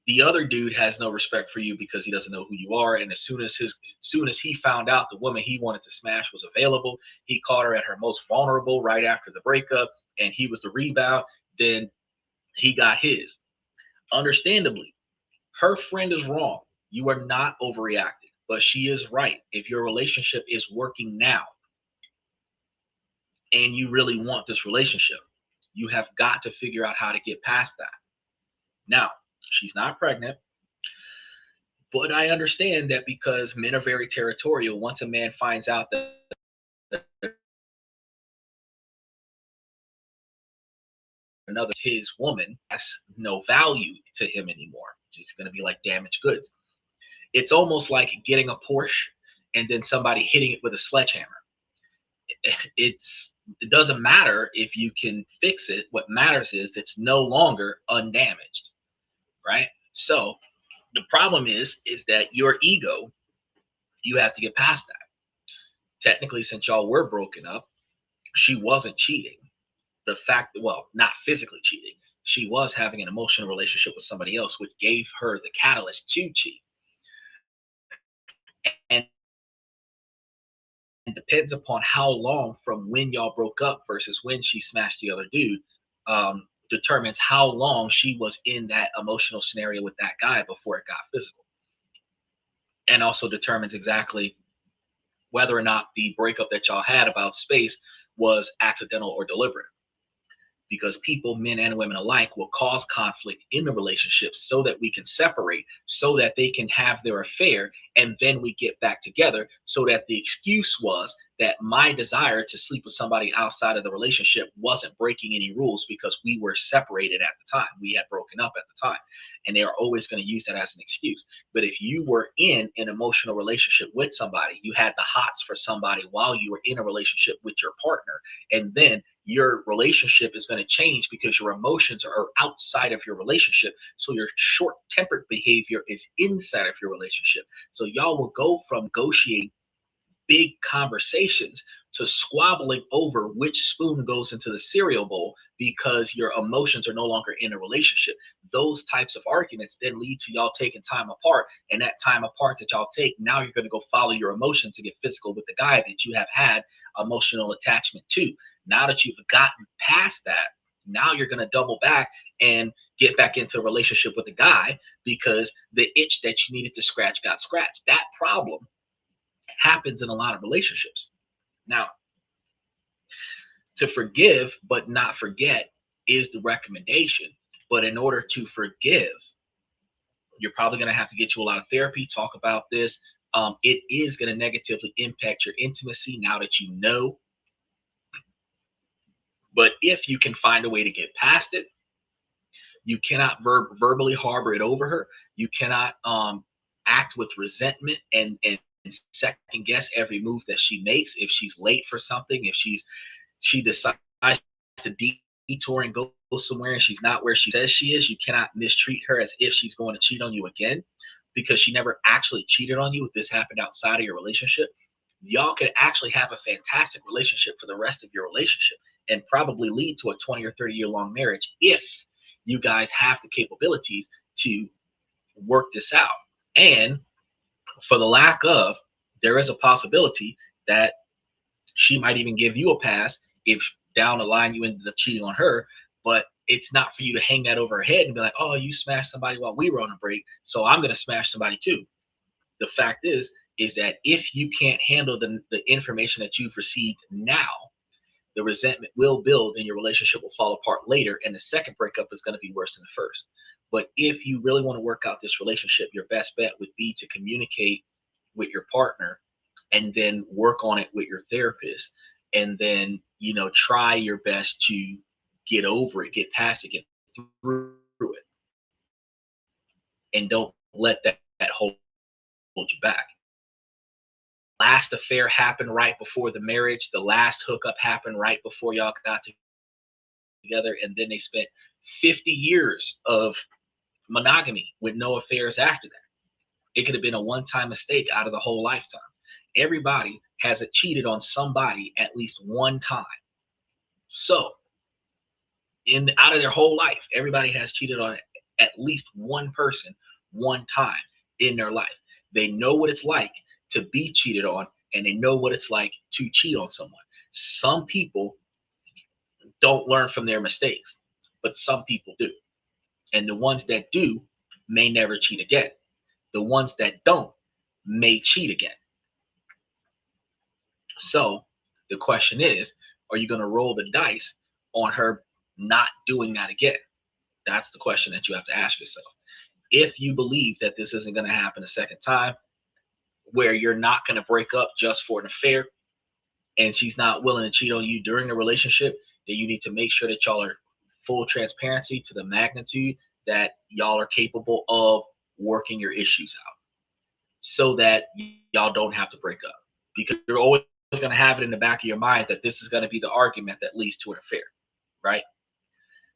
The other dude has no respect for you because he doesn't know who you are, and as soon as he found out the woman he wanted to smash was available, he caught her at her most vulnerable right after the breakup, and he was the rebound. Then he got his. Understandably, her friend is wrong. You are not overreacting, but she is right. If your relationship is working now and you really want this relationship, you have got to figure out how to get past that. Now, she's not pregnant, but I understand that because men are very territorial. Once a man finds out that another his woman has no value to him anymore, she's going to be like damaged goods. It's almost like getting a Porsche and then somebody hitting it with a sledgehammer. It doesn't matter if you can fix it. What matters is it's no longer undamaged, right? So the problem is that your ego, you have to get past that. Technically, since y'all were broken up, she wasn't cheating. The fact that, well, not physically cheating, she was having an emotional relationship with somebody else, which gave her the catalyst to cheat. And it depends upon how long from when y'all broke up versus when she smashed the other dude, determines how long she was in that emotional scenario with that guy before it got physical. And also determines exactly whether or not the breakup that y'all had about space was accidental or deliberate. Because people, men and women alike, will cause conflict in the relationship so that we can separate, so that they can have their affair, and then we get back together, so that the excuse was that my desire to sleep with somebody outside of the relationship wasn't breaking any rules because we were separated at the time. We had broken up at the time. And they are always going to use that as an excuse. But if you were in an emotional relationship with somebody, you had the hots for somebody while you were in a relationship with your partner, and then your relationship is going to change because your emotions are outside of your relationship. So your short-tempered behavior is inside of your relationship. So y'all will go from negotiating big conversations to squabbling over which spoon goes into the cereal bowl because your emotions are no longer in a relationship. Those types of arguments then lead to y'all taking time apart, and that time apart that y'all take, now you're going to go follow your emotions and get physical with the guy that you have had emotional attachment to. Now that you've gotten past that, now you're going to double back and get back into a relationship with the guy because the itch that you needed to scratch got scratched. That problem happens in a lot of relationships. Now, to forgive but not forget is the recommendation. But in order to forgive, you're probably going to have to get you a lot of therapy, talk about this. It is going to negatively impact your intimacy now that you know. But if you can find a way to get past it, you cannot verbally harbor it over her. You cannot act with resentment and second guess every move that she makes. If she's late for something, if she decides to detour and go somewhere and she's not where she says she is, you cannot mistreat her as if she's going to cheat on you again, because she never actually cheated on you. If this happened outside of your relationship, y'all could actually have a fantastic relationship for the rest of your relationship and probably lead to a 20 or 30-year long marriage if you guys have the capabilities to work this out. And for the lack of, there is a possibility that she might even give you a pass if down the line you ended up cheating on her. But it's not for you to hang that over her head and be like, oh, you smashed somebody while we were on a break, so I'm going to smash somebody too. The fact is that if you can't handle the information that you've received now, the resentment will build and your relationship will fall apart later, and the second breakup is going to be worse than the first. But if you really want to work out this relationship, your best bet would be to communicate with your partner and then work on it with your therapist, and then, you know, try your best to get over it, get past it, get through it, and don't let that hold you back. Last affair happened right before the marriage. The last hookup happened right before y'all got together, and then they spent 50 years of monogamy with no affairs after that. It could have been a one-time mistake out of the whole lifetime. Everybody has cheated on somebody at least one time. So, out of their whole life, everybody has cheated on at least one person one time in their life. They know what it's like to be cheated on, and they know what it's like to cheat on someone. Some people don't learn from their mistakes, but some people do. And the ones that do may never cheat again. The ones that don't may cheat again. So the question is, are you going to roll the dice on her not doing that again? That's the question that you have to ask yourself. If you believe that this isn't going to happen a second time, where you're not going to break up just for an affair, and she's not willing to cheat on you during the relationship, then you need to make sure that y'all are full transparency to the magnitude that y'all are capable of working your issues out, so that y'all don't have to break up. Because you're always going to have it in the back of your mind that this is going to be the argument that leads to an affair, right?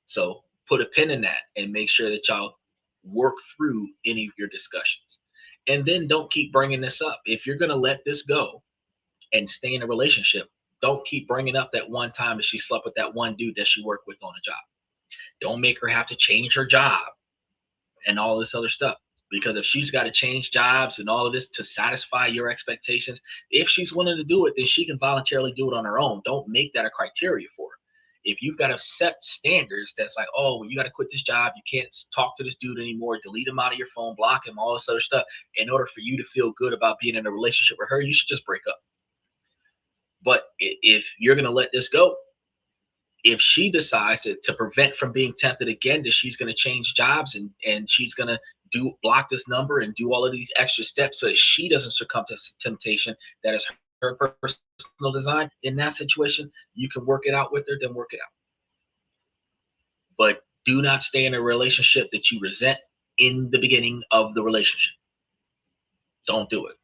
So put a pin in that and make sure that y'all work through any of your discussions. And then don't keep bringing this up. If you're going to let this go and stay in a relationship, don't keep bringing up that one time that she slept with that one dude that she worked with on a job. Don't make her have to change her job and all this other stuff. Because if she's got to change jobs and all of this to satisfy your expectations, if she's willing to do it, then she can voluntarily do it on her own. Don't make that a criteria for her. If you've got to set standards that's like, oh, well, you got to quit this job, you can't talk to this dude anymore, delete him out of your phone, block him, all this other stuff, in order for you to feel good about being in a relationship with her, you should just break up. But if you're going to let this go, if she decides to prevent from being tempted again, that she's going to change jobs and she's going to block this number and do all of these extra steps so that she doesn't succumb to temptation that is her personal design, in that situation, you can work it out with her, then work it out. But do not stay in a relationship that you resent in the beginning of the relationship. Don't do it.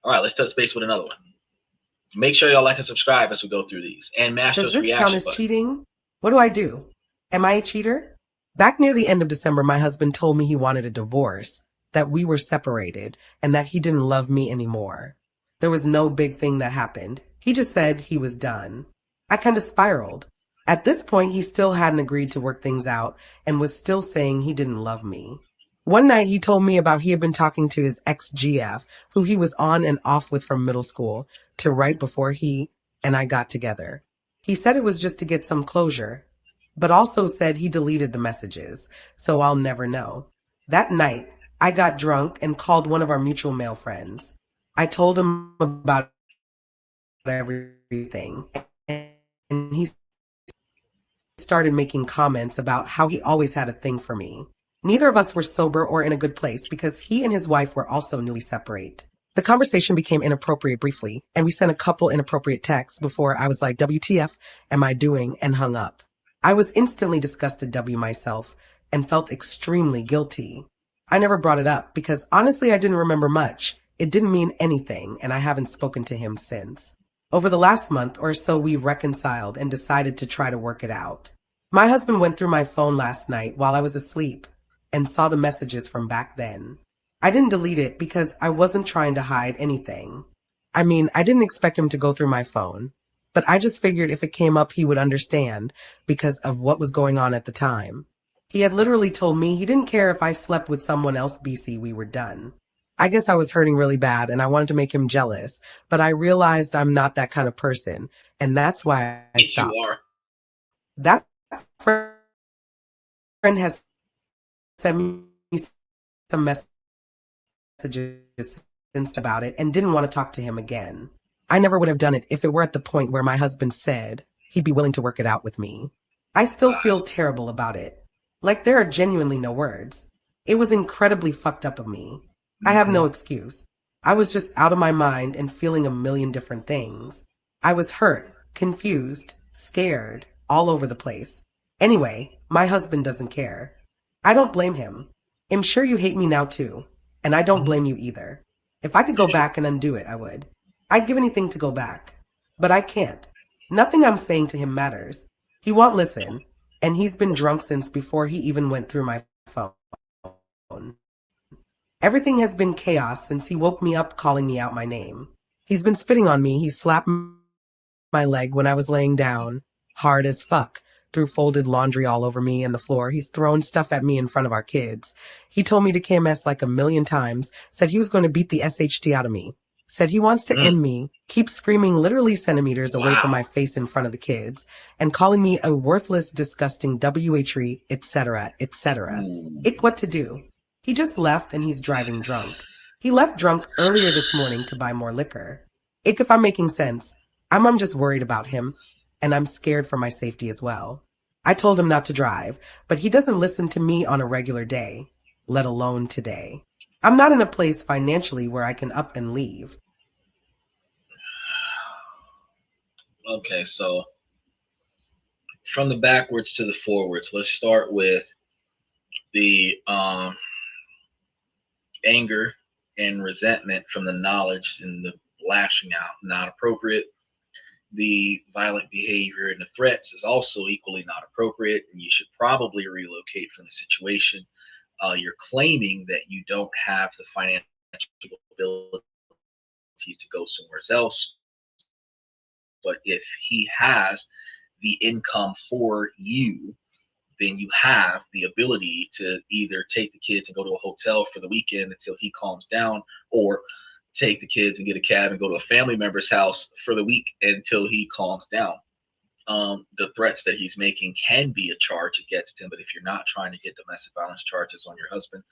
All right, let's touch base with another one. Make sure y'all like and subscribe as we go through these. And mash those reactions. Does this count as cheating? What do I do? Am I a cheater? Back near the end of December, my husband told me he wanted a divorce, that we were separated, and that he didn't love me anymore. There was no big thing that happened. He just said he was done. I kind of spiraled. At this point, he still hadn't agreed to work things out and was still saying he didn't love me. One night, he told me about he had been talking to his ex-GF, who he was on and off with from middle school, to right before he and I got together. He said it was just to get some closure, but also said he deleted the messages, so I'll never know. That night, I got drunk and called one of our mutual male friends. I told him about everything, and he started making comments about how he always had a thing for me. Neither of us were sober or in a good place because he and his wife were also newly separate. The conversation became inappropriate briefly, and we sent a couple inappropriate texts before I was like, WTF am I doing, and hung up. I was instantly disgusted myself and felt extremely guilty. I never brought it up because honestly I didn't remember much. It didn't mean anything, and I haven't spoken to him since. Over the last month or so, we've reconciled and decided to try to work it out. My husband went through my phone last night while I was asleep and saw the messages from back then. I didn't delete it because I wasn't trying to hide anything. I mean, I didn't expect him to go through my phone, but I just figured if it came up, he would understand because of what was going on at the time. He had literally told me he didn't care if I slept with someone else, BC, we were done. I guess I was hurting really bad and I wanted to make him jealous, but I realized I'm not that kind of person, and that's why I stopped. You are. That friend has sent me some messages since about it and didn't want to talk to him again. I never would have done it if it were at the point where my husband said he'd be willing to work it out with me. I still feel terrible about it. Like there are genuinely no words. It was incredibly fucked up of me. I have no excuse. I was just out of my mind and feeling a million different things. I was hurt, confused, scared, all over the place. Anyway, my husband doesn't care. I don't blame him. I'm sure you hate me now too, and I don't blame you either. If I could go back and undo it, I would. I'd give anything to go back, but I can't. Nothing I'm saying to him matters. He won't listen, and he's been drunk since before he even went through my phone. Everything has been chaos since he woke me up calling me out my name. He's been spitting on me. He slapped my leg when I was laying down, hard as fuck, threw folded laundry all over me and the floor. He's thrown stuff at me in front of our kids. He told me to KMS like a million times, said he was going to beat the SHT out of me, said he wants to end me, keeps screaming literally centimeters away from my face in front of the kids, and calling me a worthless, disgusting WHRE, etc., etc. What to do? He just left and he's driving drunk. He left drunk earlier this morning to buy more liquor. If I'm making sense, I'm just worried about him, and I'm scared for my safety as well. I told him not to drive, but he doesn't listen to me on a regular day, let alone today. I'm not in a place financially where I can up and leave. Okay, so from the backwards to the forwards, let's start with the anger and resentment from the knowledge and the lashing out, not appropriate. The violent behavior and the threats is also equally not appropriate, and you should probably relocate from the situation. You're claiming that you don't have the financial abilities to go somewhere else, but if he has the income for you, then you have the ability to either take the kids and go to a hotel for the weekend until he calms down, or take the kids and get a cab and go to a family member's house for the week until he calms down. The threats that he's making can be a charge against him, but if you're not trying to get domestic violence charges on your husband,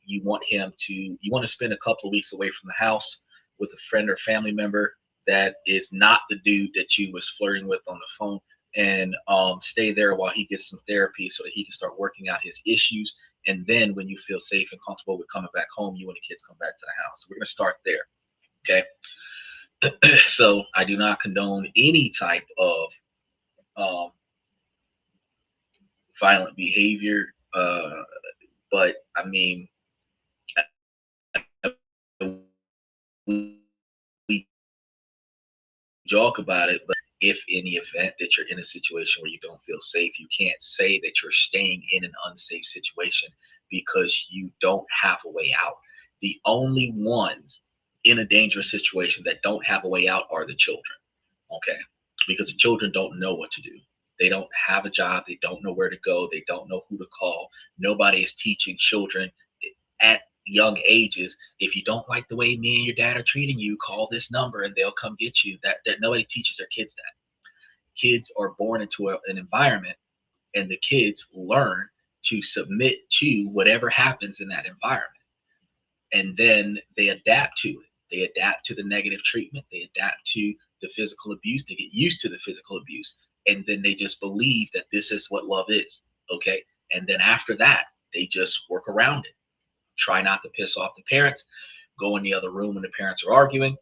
you want to spend a couple of weeks away from the house with a friend or family member that is not the dude that you was flirting with on the phone, and stay there while he gets some therapy so that he can start working out his issues. And then when you feel safe and comfortable with coming back home, you and the kids come back to the house. So we're going to start there. Okay. So I do not condone any type of violent behavior. But I mean, we joke about it, but if in the event that you're in a situation where you don't feel safe, you can't say that you're staying in an unsafe situation because you don't have a way out. The only ones in a dangerous situation that don't have a way out are the children. Okay. Because the children don't know what to do. They don't have a job. They don't know where to go. They don't know who to call. Nobody is teaching children at young ages, if you don't like the way me and your dad are treating you, call this number and they'll come get you. That nobody teaches their kids that. Kids are born into an environment, and the kids learn to submit to whatever happens in that environment. And then they adapt to it. They adapt to the negative treatment. They adapt to the physical abuse. They get used to the physical abuse. And then they just believe that this is what love is. Okay. And then after that, they just work around it. Try not to piss off the parents. Go in the other room when the parents are arguing.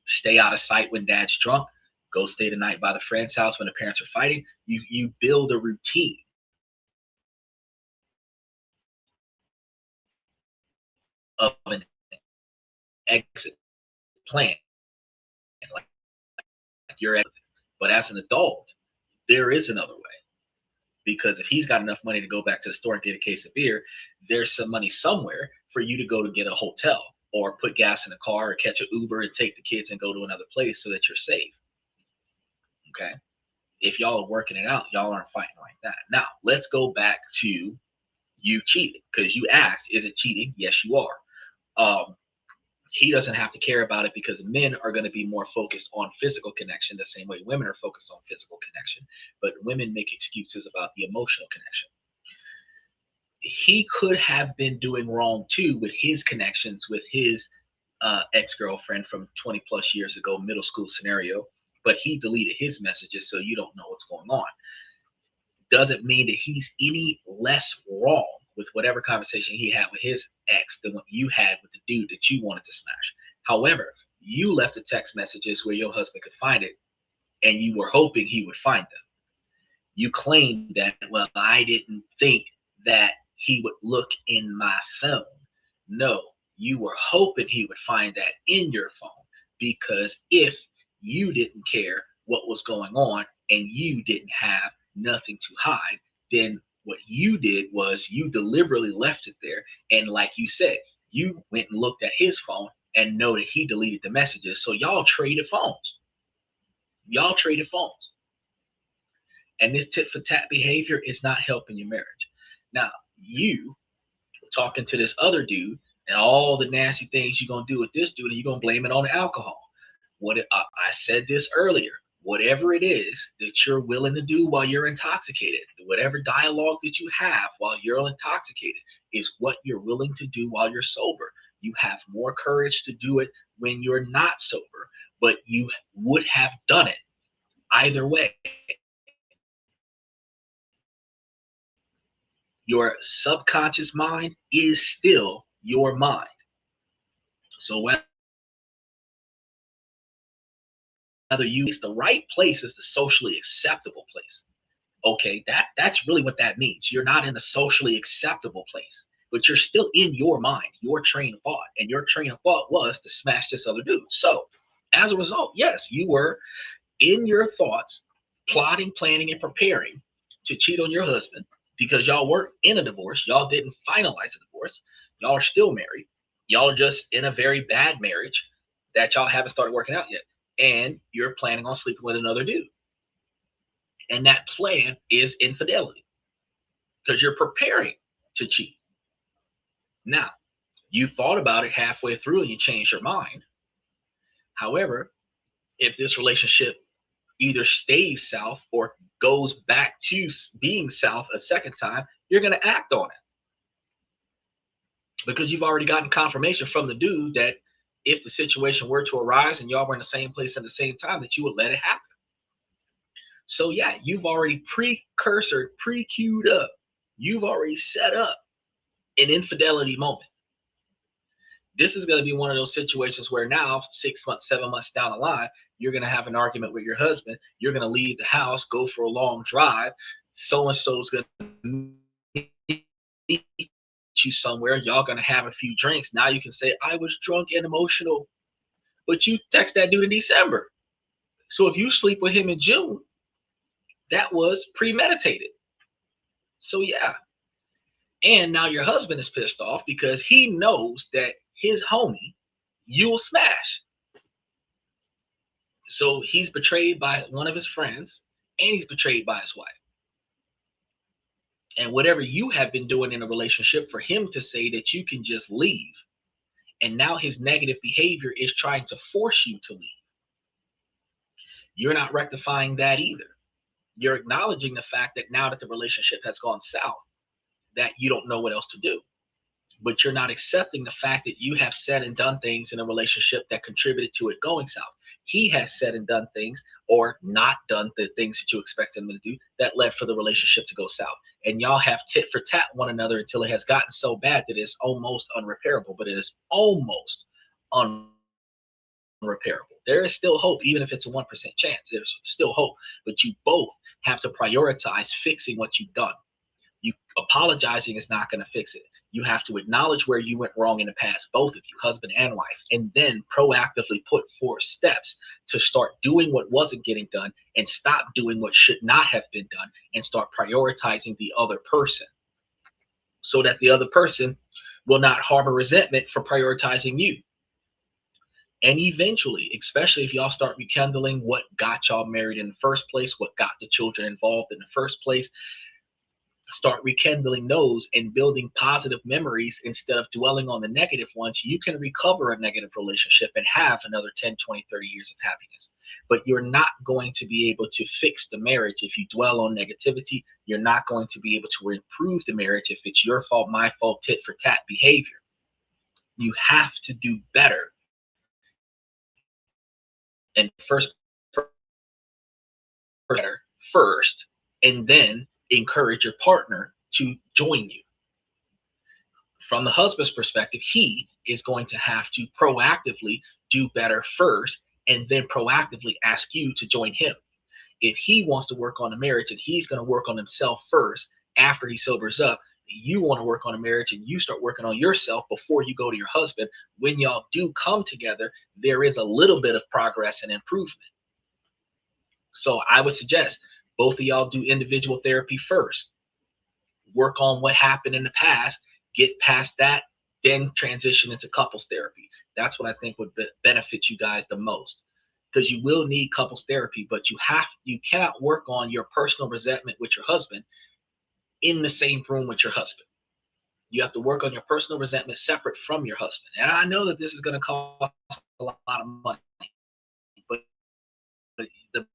Stay out of sight when dad's drunk. Go stay the night by the friend's house when the parents are fighting. You build a routine. Of an exit plan. Like you're at, but as an adult, there is another way. Because if he's got enough money to go back to the store and get a case of beer, there's some money somewhere for you to go to get a hotel or put gas in a car or catch an Uber and take the kids and go to another place so that you're safe. Okay. If y'all are working it out, y'all aren't fighting like that. Now, let's go back to you cheating, because you asked, is it cheating? Yes, you are. He doesn't have to care about it because men are going to be more focused on physical connection the same way women are focused on physical connection, but women make excuses about the emotional connection. He could have been doing wrong too with his connections with his ex-girlfriend from 20 plus years ago, middle school scenario, but he deleted his messages so you don't know what's going on. Doesn't mean that he's any less wrong with whatever conversation he had with his ex than what you had with the dude that you wanted to smash. However, you left the text messages where your husband could find it, and you were hoping he would find them. You claimed that, well, I didn't think that he would look in my phone. No, you were hoping he would find that in your phone, because if you didn't care what was going on and you didn't have nothing to hide, then what you did was you deliberately left it there. And like you said, you went and looked at his phone and know that he deleted the messages. So y'all traded phones. Y'all traded phones. And this tit for tat behavior is not helping your marriage. Now, you talking to this other dude and all the nasty things you're going to do with this dude, and you're going to blame it on the alcohol. I said this earlier. Whatever it is that you're willing to do while you're intoxicated, whatever dialogue that you have while you're intoxicated is what you're willing to do while you're sober. You have more courage to do it when you're not sober, but you would have done it either way. Your subconscious mind is still your mind. So whether you, it's the right place is the socially acceptable place. Okay, that's really what that means. You're not in a socially acceptable place, but you're still in your mind, your train of thought. And your train of thought was to smash this other dude. So as a result, yes, you were in your thoughts, plotting, planning, and preparing to cheat on your husband because y'all weren't in a divorce. Y'all didn't finalize a divorce. Y'all are still married. Y'all are just in a very bad marriage that y'all haven't started working out yet. And you're planning on sleeping with another dude. And that plan is infidelity because you're preparing to cheat. Now, you thought about it halfway through and you changed your mind. However, if this relationship either stays south or goes back to being south a second time, you're going to act on it. Because you've already gotten confirmation from the dude that if the situation were to arise and y'all were in the same place at the same time, that you would let it happen. So yeah, you've already pre-queued up. You've already set up an infidelity moment. This is going to be one of those situations where now 6 months, 7 months down the line, you're going to have an argument with your husband. You're going to leave the house, go for a long drive. So-and-so is going to meet you somewhere. Y'all going to have a few drinks. Now you can say, I was drunk and emotional. But you text that dude in December. So if you sleep with him in June, that was premeditated. So yeah. And now your husband is pissed off because he knows that his homie, you'll smash. So he's betrayed by one of his friends and he's betrayed by his wife. And whatever you have been doing in a relationship for him to say that you can just leave. And now his negative behavior is trying to force you to leave. You're not rectifying that either. You're acknowledging the fact that now that the relationship has gone south, that you don't know what else to do. But you're not accepting the fact that you have said and done things in a relationship that contributed to it going south. He has said and done things or not done the things that you expect him to do that led for the relationship to go south. And y'all have tit for tat one another until it has gotten so bad that it's almost unrepairable, but it is almost unrepairable. There is still hope, even if it's a 1% chance. There's still hope, but you both have to prioritize fixing what you've done. You apologizing is not going to fix it. You have to acknowledge where you went wrong in the past, both of you, husband and wife, and then proactively put forth steps to start doing what wasn't getting done and stop doing what should not have been done and start prioritizing the other person so that the other person will not harbor resentment for prioritizing you. And eventually, especially if y'all start rekindling what got y'all married in the first place, what got the children involved in the first place, start rekindling those and building positive memories instead of dwelling on the negative ones, you can recover a negative relationship and have another 10, 20, 30 years of happiness. But you're not going to be able to fix the marriage if you dwell on negativity. You're not going to be able to improve the marriage if it's your fault, my fault, tit for tat behavior. You have to do better. And first, and then encourage your partner to join you. From the husband's perspective, he is going to have to proactively do better first and then proactively ask you to join him. If he wants to work on the marriage and he's going to work on himself first after he sobers up, you want to work on a marriage and you start working on yourself before you go to your husband. When y'all do come together, there is a little bit of progress and improvement. So I would suggest both of y'all do individual therapy first. Work on what happened in the past, get past that, then transition into couples therapy. That's what I think would benefit you guys the most, because you will need couples therapy, but you cannot work on your personal resentment with your husband in the same room with your husband. You have to work on your personal resentment separate from your husband. And I know that this is going to cost a lot of money, but the,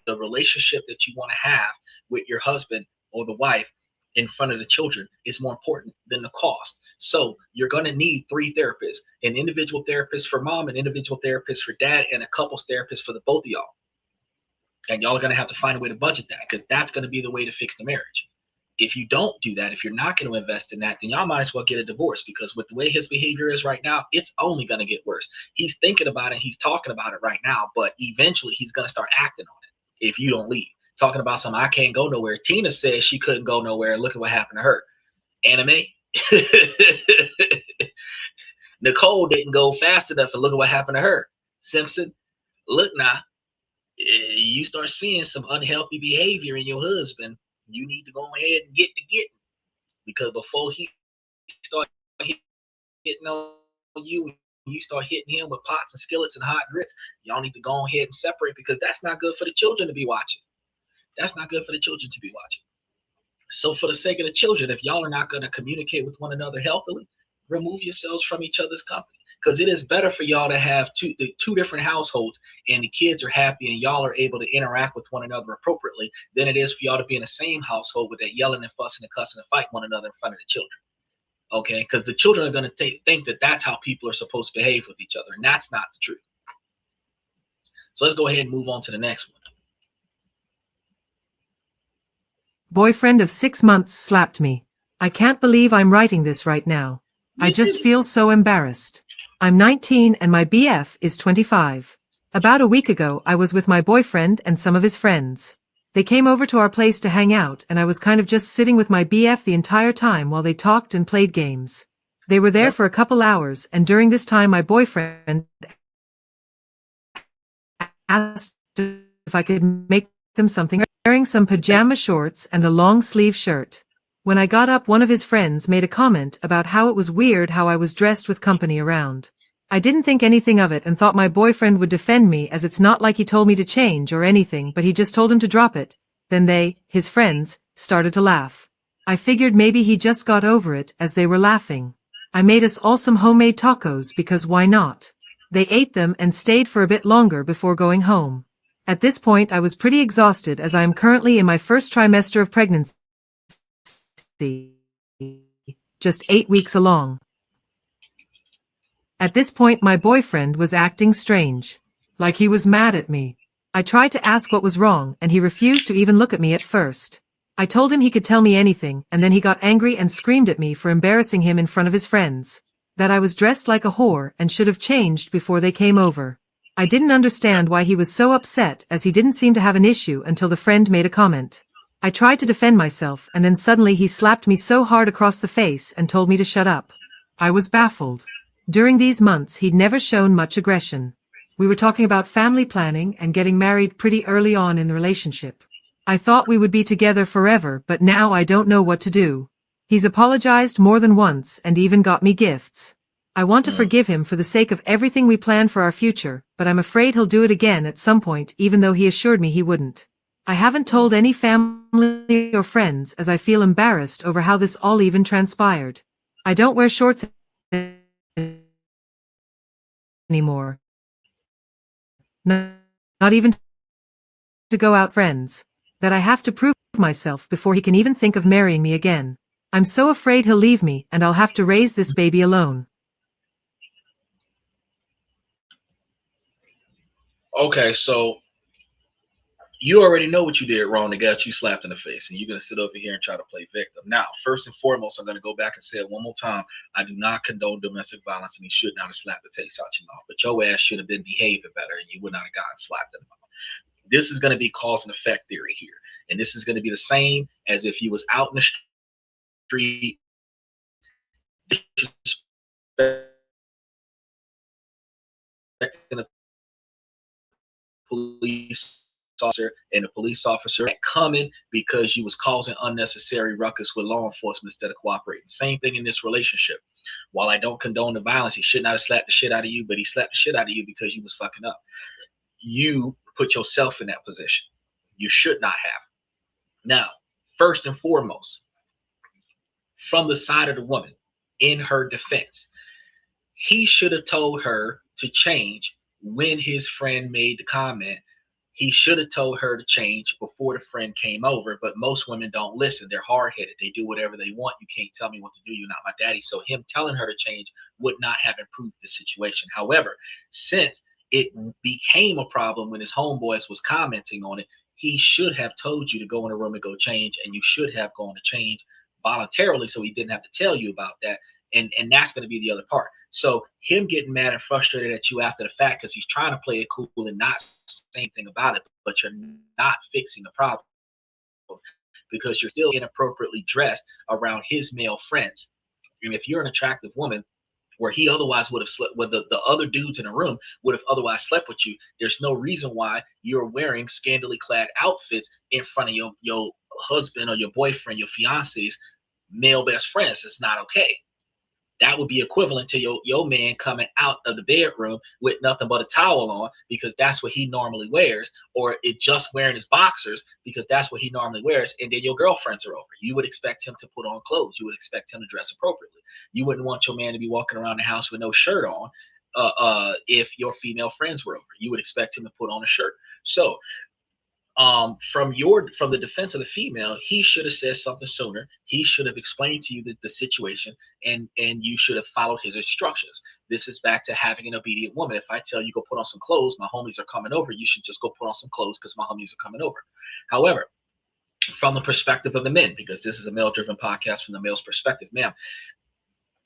the relationship that you want to have with your husband or the wife in front of the children is more important than the cost. So you're going to need 3 therapists, an individual therapist for mom, an individual therapist for dad, and a couples therapist for the both of y'all. And y'all are going to have to find a way to budget that, because that's going to be the way to fix the marriage. If you don't do that, if you're not going to invest in that, then y'all might as well get a divorce, because with the way his behavior is right now, it's only going to get worse. He's thinking about it, he's talking about it right now, but eventually he's going to start acting on it if you don't leave. Talking about something, I can't go nowhere. Tina said she couldn't go nowhere. Look at what happened to her. Anime. Nicole didn't go fast enough, and look at what happened to her. Simpson. Look now, you start seeing some unhealthy behavior in your husband, you need to go ahead and get to getting, because before he start hitting on you, you start hitting him with pots and skillets and hot grits, y'all need to go ahead and separate, because that's not good for the children to be watching. That's not good for the children to be watching. So for the sake of the children, if y'all are not going to communicate with one another healthily, remove yourselves from each other's company, because it is better for y'all to have two different households and the kids are happy and y'all are able to interact with one another appropriately than it is for y'all to be in the same household with that yelling and fussing and cussing and fighting one another in front of the children. Okay, because the children are going to think that that's how people are supposed to behave with each other, and that's not the truth. So let's go ahead and move on to the next one. Boyfriend of 6 months slapped me. I can't believe I'm writing this right now. I just feel so embarrassed. I'm 19 and my BF is 25. About a week ago, I was with my boyfriend and some of his friends. They came over to our place to hang out, and I was kind of just sitting with my BF the entire time while they talked and played games. They were there for a couple hours, and during this time my boyfriend asked if I could make them something, wearing some pajama shorts and a long sleeve shirt. When I got up, one of his friends made a comment about how it was weird how I was dressed with company around. I didn't think anything of it and thought my boyfriend would defend me, as it's not like he told me to change or anything, but he just told him to drop it. Then they, his friends, started to laugh. I figured maybe he just got over it as they were laughing. I made us all some homemade tacos, because why not? They ate them and stayed for a bit longer before going home. At this point I was pretty exhausted, as I am currently in my first trimester of pregnancy, just 8 weeks along. At this point my boyfriend was acting strange, like he was mad at me. I tried to ask what was wrong, and he refused to even look at me at first. I told him he could tell me anything, and then he got angry and screamed at me for embarrassing him in front of his friends. That I was dressed like a whore and should have changed before they came over. I didn't understand why he was so upset, as he didn't seem to have an issue until the friend made a comment. I tried to defend myself, and then suddenly he slapped me so hard across the face and told me to shut up. I was baffled. During these months he'd never shown much aggression. We were talking about family planning and getting married pretty early on in the relationship. I thought we would be together forever, but now I don't know what to do. He's apologized more than once and even got me gifts. I want to forgive him for the sake of everything we plan for our future, but I'm afraid he'll do it again at some point, even though he assured me he wouldn't. I haven't told any family or friends, as I feel embarrassed over how this all even transpired. I don't wear shorts anymore. Not even to go out with friends. That I have to prove myself before he can even think of marrying me again. I'm so afraid he'll leave me and I'll have to raise this baby alone. Okay, so you already know what you did wrong that got you slapped in the face, and you're going to sit over here and try to play victim. Now, first and foremost, I'm going to go back and say it one more time. I do not condone domestic violence, and you should not have slapped the taste out your mouth. But your ass should have been behaving better, and you would not have gotten slapped in the mouth. This is going to be cause and effect theory here. And this is going to be the same as if you was out in the street, disrespecting a police officer, and the police officer coming because you was causing unnecessary ruckus with law enforcement instead of cooperating. Same thing in this relationship. While I don't condone the violence, he should not have slapped the shit out of you, but he slapped the shit out of you because you was fucking up. You put yourself in that position. You should not have. Now, first and foremost, from the side of the woman, in her defense, he should have told her to change when his friend made the comment. He should have told her to change before the friend came over, but most women don't listen. They're hard-headed. They do whatever they want. You can't tell me what to do. You're not my daddy. So him telling her to change would not have improved the situation. However, since it became a problem when his homeboys was commenting on it, he should have told you to go in a room and go change, and you should have gone to change voluntarily so he didn't have to tell you about that. And that's going to be the other part. So him getting mad and frustrated at you after the fact because he's trying to play it cool and not say anything about it, but you're not fixing the problem because you're still inappropriately dressed around his male friends. And if you're an attractive woman where he otherwise would have slept, where the other dudes in the room would have otherwise slept with you, there's no reason why you're wearing scantily clad outfits in front of your husband or your boyfriend, your fiance's male best friends. It's not okay. That would be equivalent to your man coming out of the bedroom with nothing but a towel on because that's what he normally wears, or it just wearing his boxers because that's what he normally wears, and then your girlfriends are over. You would expect him to put on clothes. You would expect him to dress appropriately. You wouldn't want your man to be walking around the house with no shirt on if your female friends were over. You would expect him to put on a shirt. So from the defense of the female, he should have said something sooner. He should have explained to you the situation, and you should have followed his instructions. This is back to having an obedient woman. If I tell you go put on some clothes, my homies are coming over, you should just go put on some clothes because my homies are coming over. However, from the perspective of the men, because this is a male-driven podcast from the male's perspective, ma'am,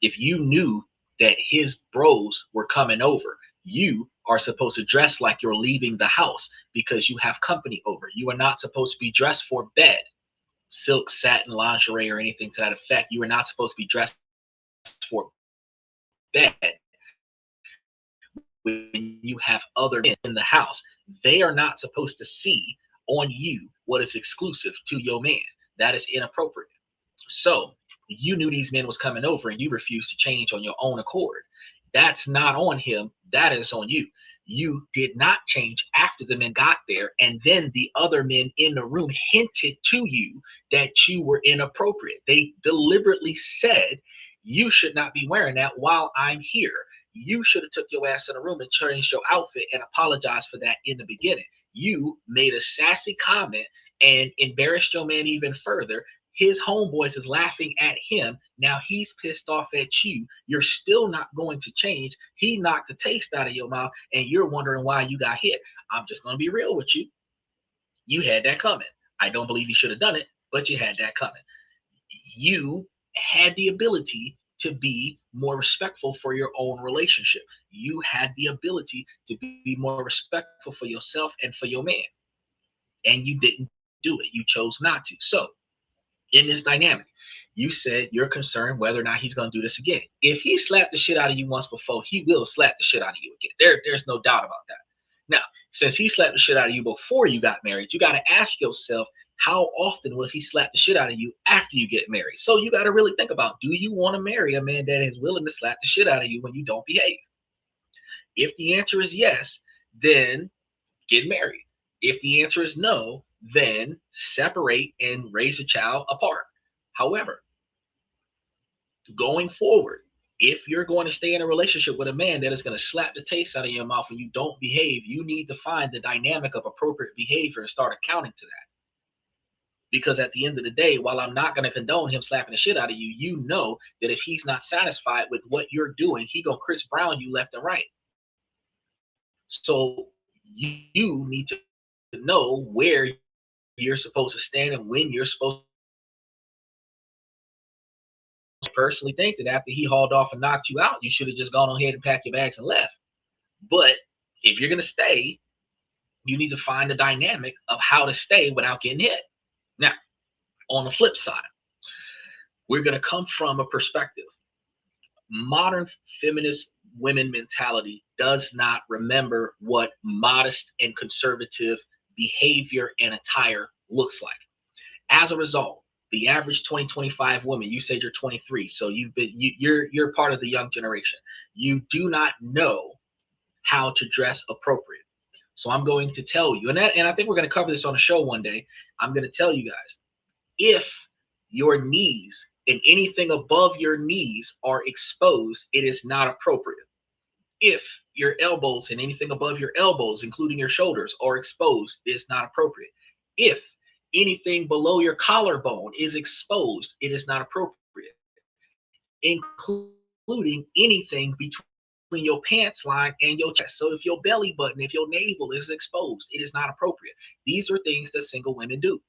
if you knew that his bros were coming over, you are supposed to dress like you're leaving the house because you have company over. You are not supposed to be dressed for bed, silk, satin, lingerie, or anything to that effect. You are not supposed to be dressed for bed when you have other men in the house. They are not supposed to see on you what is exclusive to your man. That is inappropriate. So you knew these men was coming over and you refused to change on your own accord. That's not on him. That is on you. You did not change after the men got there, and then the other men in the room hinted to you that you were inappropriate. They deliberately said, you should not be wearing that while I'm here. You should have took your ass in the room and changed your outfit and apologized for that in the beginning. You made a sassy comment and embarrassed your man even further. His homeboys is laughing at him. Now he's pissed off at you. You're still not going to change. He knocked the taste out of your mouth, and you're wondering why you got hit. I'm just going to be real with you. You had that coming. I don't believe you should have done it, but you had that coming. You had the ability to be more respectful for your own relationship. You had the ability to be more respectful for yourself and for your man, and you didn't do it. You chose not to. So in this dynamic, you said you're concerned whether or not he's going to do this again. If he slapped the shit out of you once before, he will slap the shit out of you again. There's no doubt about that. Now, since he slapped the shit out of you before you got married, you got to ask yourself, how often will he slap the shit out of you after you get married? So you got to really think about, do you want to marry a man that is willing to slap the shit out of you when you don't behave? If the answer is yes, then get married. If the answer is no, then separate and raise a child apart. However, going forward, if you're going to stay in a relationship with a man that is going to slap the taste out of your mouth when you don't behave, you need to find the dynamic of appropriate behavior and start accounting to that. Because at the end of the day, while I'm not going to condone him slapping the shit out of you, you know that if he's not satisfied with what you're doing, he gonna Chris Brown you left and right. So you need to know where you're supposed to stand and when you're supposed to. Personally think that after he hauled off and knocked you out, you should have just gone ahead and packed your bags and left. But if you're going to stay, you need to find the dynamic of how to stay without getting hit. Now, on the flip side, We're going to come from a perspective. Modern feminist women mentality does not remember what modest and conservative behavior and attire looks like. As a result, the average 2025 woman, you said you're 23, so you're part of the young generation. You do not know how to dress appropriate. So I'm going to tell you, and I think we're going to cover this on a show one day. I'm going to tell you guys, if your knees and anything above your knees are exposed, it is not appropriate. If your elbows and anything above your elbows, including your shoulders, are exposed, it is not appropriate. If anything below your collarbone is exposed, it is not appropriate, including anything between your pants line and your chest. So if your belly button, if your navel is exposed, it is not appropriate. These are things that single women do.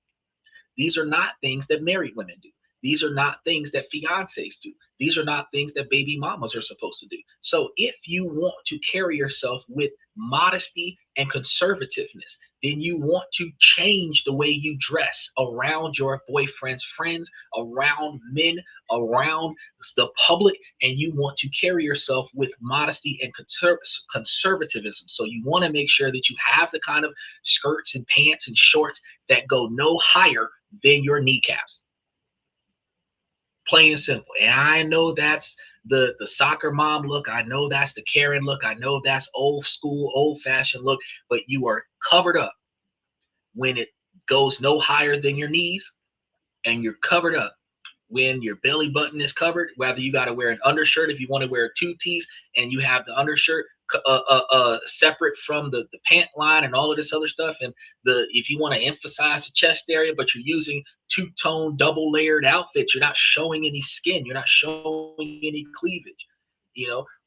These are not things that married women do. These are not things that fiancés do. These are not things that baby mamas are supposed to do. So if you want to carry yourself with modesty and conservativeness, then you want to change the way you dress around your boyfriend's friends, around men, around the public, and you want to carry yourself with modesty and conservatism. So you want to make sure that you have the kind of skirts and pants and shorts that go no higher than your kneecaps. Plain and simple. And I know that's the soccer mom look. I know that's the Karen look. I know that's old school, old fashioned look, but you are covered up when it goes no higher than your knees, and you're covered up when your belly button is covered, whether you got to wear an undershirt, if you want to wear a two-piece and you have the undershirt separate from the pant line and all of this other stuff, and if you want to emphasize the chest area, but you're using two-tone double layered outfits, you're not showing any skin, you're not showing any cleavage,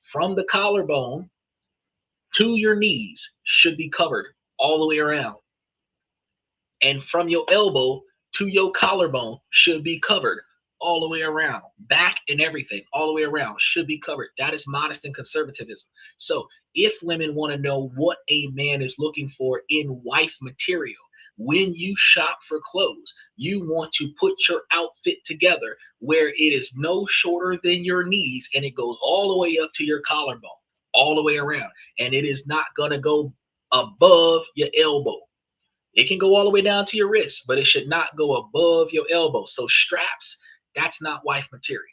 from the collarbone to your knees should be covered all the way around, and from your elbow to your collarbone should be covered all the way around. Back and everything all the way around should be covered. That is modest and conservatism. So if women want to know what a man is looking for in wife material, when you shop for clothes, you want to put your outfit together where it is no shorter than your knees and it goes all the way up to your collarbone, all the way around. And it is not going to go above your elbow. It can go all the way down to your wrist, but it should not go above your elbow. So straps, that's not wife material.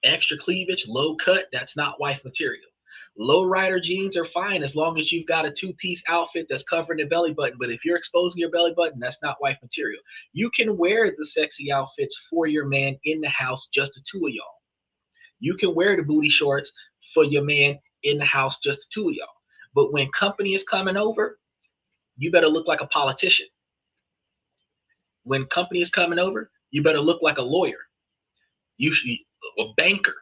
Extra cleavage, low cut, that's not wife material. Low rider jeans are fine as long as you've got a two-piece outfit that's covering the belly button. But if you're exposing your belly button, that's not wife material. You can wear the sexy outfits for your man in the house, just the two of y'all. You can wear the booty shorts for your man in the house, just the two of y'all. But when company is coming over, you better look like a politician. When company is coming over, you better look like a lawyer. You should be a banker.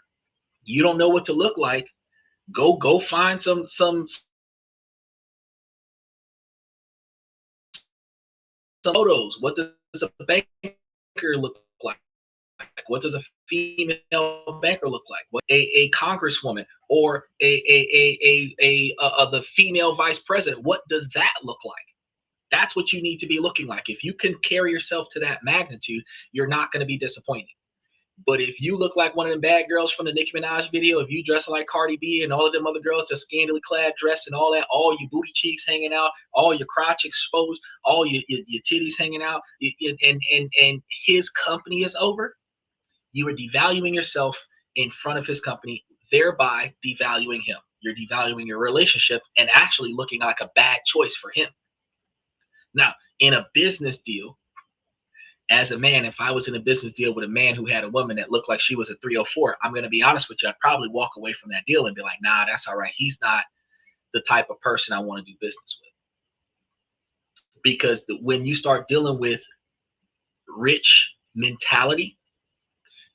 You don't know what to look like. Go find some photos. What does a banker look like? What does a female banker look like? What a congresswoman or the female vice president? What does that look like? That's what you need to be looking like. If you can carry yourself to that magnitude, you're not going to be disappointed. But if you look like one of them bad girls from the Nicki Minaj video, if you dress like Cardi B and all of them other girls that scantily clad dress and all that, all your booty cheeks hanging out, all your crotch exposed, all your titties hanging out, and his company is over, you are devaluing yourself in front of his company, thereby devaluing him. You're devaluing your relationship and actually looking like a bad choice for him. Now, in a business deal, as a man, if I was in a business deal with a man who had a woman that looked like she was a 304, I'm going to be honest with you, I'd probably walk away from that deal and be like, nah, that's all right. He's not the type of person I want to do business with. Because when you start dealing with rich mentality,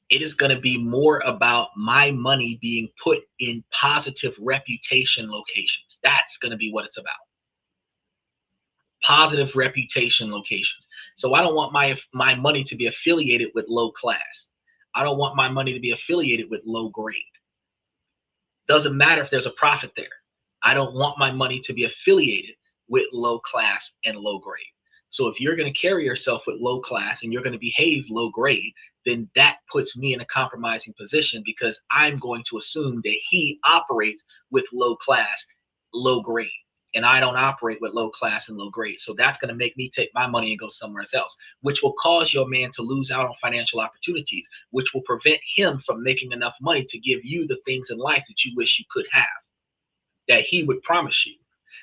it is going to be more about my money being put in positive reputation locations. That's going to be what it's about. Positive reputation locations. So I don't want my money to be affiliated with low class. I don't want my money to be affiliated with low grade. Doesn't matter if there's a profit there. I don't want my money to be affiliated with low class and low grade. So if you're going to carry yourself with low class and you're going to behave low grade, then that puts me in a compromising position because I'm going to assume that he operates with low class, low grade. And I don't operate with low class and low grade. So that's going to make me take my money and go somewhere else, which will cause your man to lose out on financial opportunities, which will prevent him from making enough money to give you the things in life that you wish you could have, that he would promise you.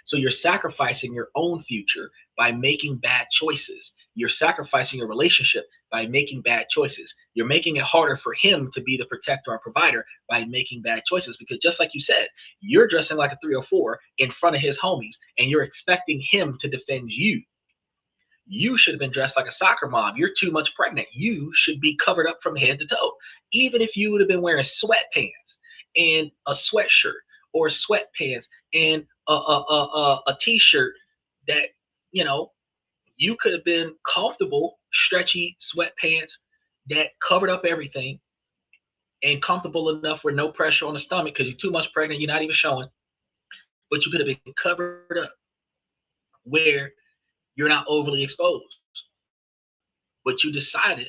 So you're sacrificing your own future by making bad choices. You're sacrificing your relationship by making bad choices. You're making it harder for him to be the protector or provider by making bad choices, because just like you said, you're dressing like a 304 in front of his homies and you're expecting him to defend you. You should have been dressed like a soccer mom. You're too much pregnant. You should be covered up from head to toe. Even if you would have been wearing sweatpants and a sweatshirt or sweatpants and a t-shirt that, you know, you could have been comfortable, stretchy sweatpants that covered up everything and comfortable enough with no pressure on the stomach because you're too much pregnant, you're not even showing, but you could have been covered up where you're not overly exposed. But you decided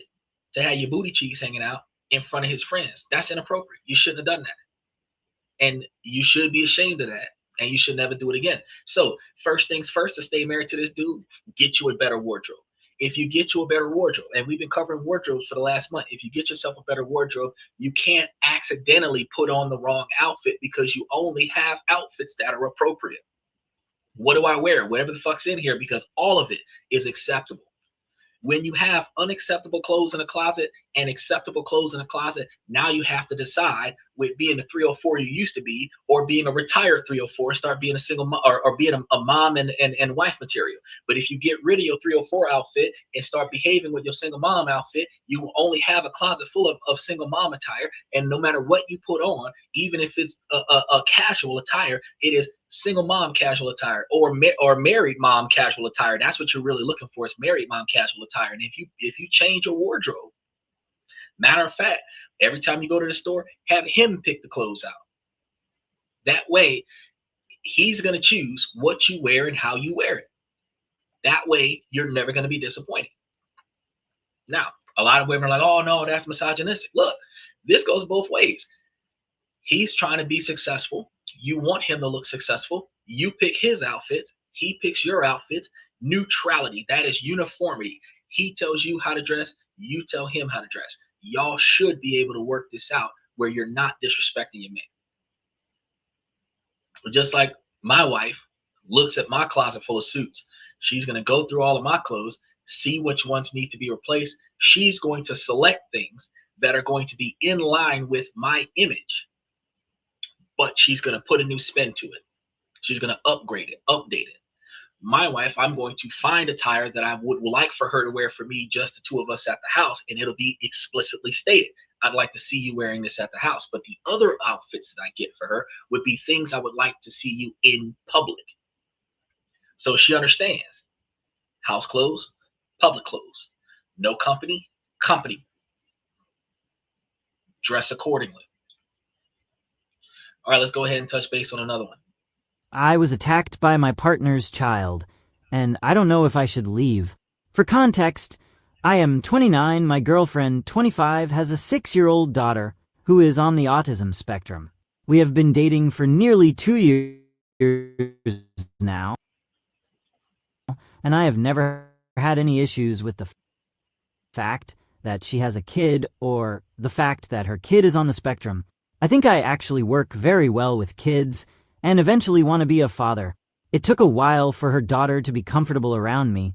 to have your booty cheeks hanging out in front of his friends. That's inappropriate. You shouldn't have done that. And you should be ashamed of that. And you should never do it again. So first things first, to stay married to this dude, get you a better wardrobe. If you get you a better wardrobe, and we've been covering wardrobes for the last month, if you get yourself a better wardrobe, you can't accidentally put on the wrong outfit because you only have outfits that are appropriate. What do I wear? Whatever the fuck's in here, because all of it is acceptable. When you have unacceptable clothes in a closet and acceptable clothes in a closet, now you have to decide, with being the 304 you used to be, or being a retired 304, start being a single mom, or being a mom and wife material. But if you get rid of your 304 outfit and start behaving with your single mom outfit, you will only have a closet full of single mom attire. And no matter what you put on, even if it's a casual attire, it is single mom casual attire or married mom casual attire. That's what you're really looking for, is married mom casual attire. And if you change your wardrobe, matter of fact, every time you go to the store, have him pick the clothes out. That way, he's going to choose what you wear and how you wear it. That way, you're never going to be disappointed. Now, a lot of women are like, oh no, that's misogynistic. Look, this goes both ways. He's trying to be successful. You want him to look successful. You pick his outfits. He picks your outfits. Neutrality, that is uniformity. He tells you how to dress. You tell him how to dress. Y'all should be able to work this out where you're not disrespecting your man. Just like my wife looks at my closet full of suits. She's going to go through all of my clothes, see which ones need to be replaced. She's going to select things that are going to be in line with my image, but she's going to put a new spin to it. She's going to upgrade it, update it. My wife, I'm going to find attire that I would like for her to wear for me, just the two of us at the house, and it'll be explicitly stated. I'd like to see you wearing this at the house. But the other outfits that I get for her would be things I would like to see you in public. So she understands. House clothes, public clothes. No company, company. Dress accordingly. All right, let's go ahead and touch base on another one. I was attacked by my partner's child, and I don't know if I should leave. For context, I am 29, my girlfriend, 25, has a 6-year-old daughter who is on the autism spectrum. We have been dating for nearly 2 years now, and I have never had any issues with the fact that she has a kid or the fact that her kid is on the spectrum. I think I actually work very well with kids and eventually want to be a father. It took a while for her daughter to be comfortable around me,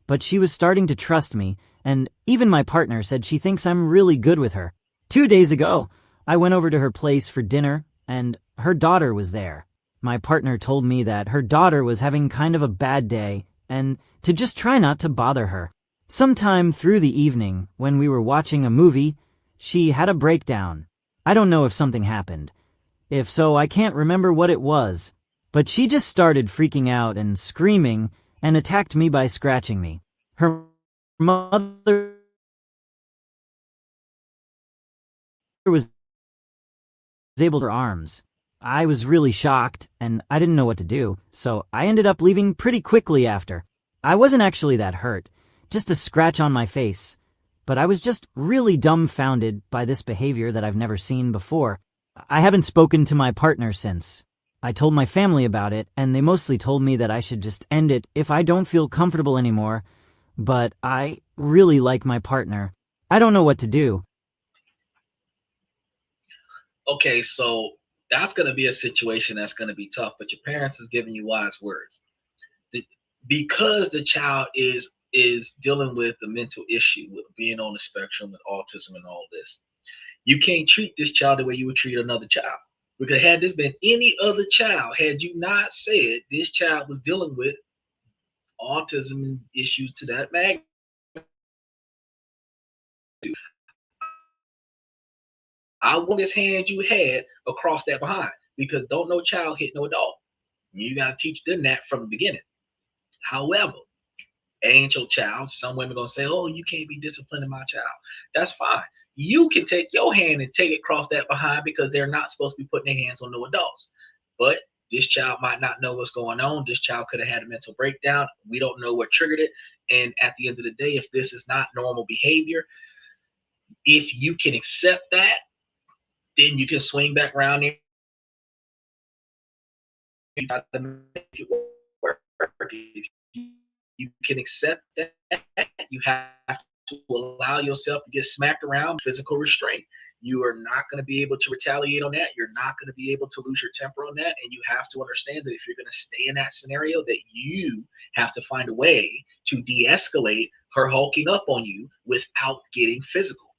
but she was starting to trust me, and even my partner said she thinks I'm really good with her. 2 days ago, I went over to her place for dinner, and her daughter was there. My partner told me that her daughter was having kind of a bad day, and to just try not to bother her. Sometime through the evening, when we were watching a movie, she had a breakdown. I don't know if something happened. If so, I can't remember what it was, but she just started freaking out and screaming and attacked me by scratching me. Her mother was able to her arms. I was really shocked, and I didn't know what to do, so I ended up leaving pretty quickly after. I wasn't actually that hurt, just a scratch on my face. But I was just really dumbfounded by this behavior that I've never seen before. I haven't spoken to my partner since. I told my family about it, and they mostly told me that I should just end it if I don't feel comfortable anymore. But I really like my partner. I don't know what to do. Okay, so that's going to be a situation that's going to be tough, but your parents is giving you wise words. Because the child is dealing with the mental issue with being on the spectrum with autism and all this, you can't treat this child the way you would treat another child. Because had this been any other child, had you not said this child was dealing with autism issues to that magnitude, I want this hand you had across that behind, because don't no child hit no adult. You got to teach them that from the beginning. However, ain't your child. Some women gonna say, "Oh, you can't be disciplining my child." That's fine. You can take your hand and take it across that behind, because they're not supposed to be putting their hands on no adults. But this child might not know what's going on. This child could have had a mental breakdown. We don't know what triggered it. And at the end of the day, if this is not normal behavior, if you can accept that, then you can swing back around there. You got to make it work. If you can accept that, you have to allow yourself to get smacked around. Physical restraint. You are not going to be able to retaliate on that. You're not going to be able to lose your temper on that. And you have to understand that if you're going to stay in that scenario, that you have to find a way to de-escalate her hulking up on you without getting physical.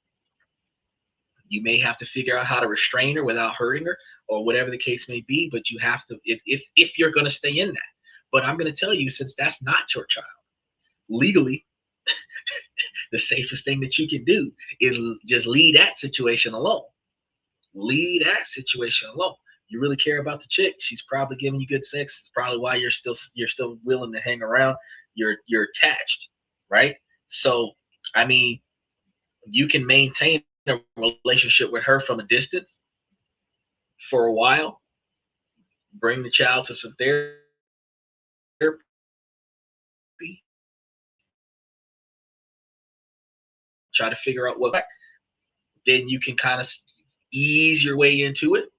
You may have to figure out how to restrain her without hurting her, or whatever the case may be, but you have to, if you're going to stay in that. But I'm going to tell you, since that's not your child, legally, the safest thing that you can do is just leave that situation alone. Leave that situation alone. You really care about the chick. She's probably giving you good sex. It's probably why you're still willing to hang around. You're attached, right? So, I mean, you can maintain a relationship with her from a distance for a while. Bring the child to some therapy. Try to figure out what. Then you can kind of ease your way into it.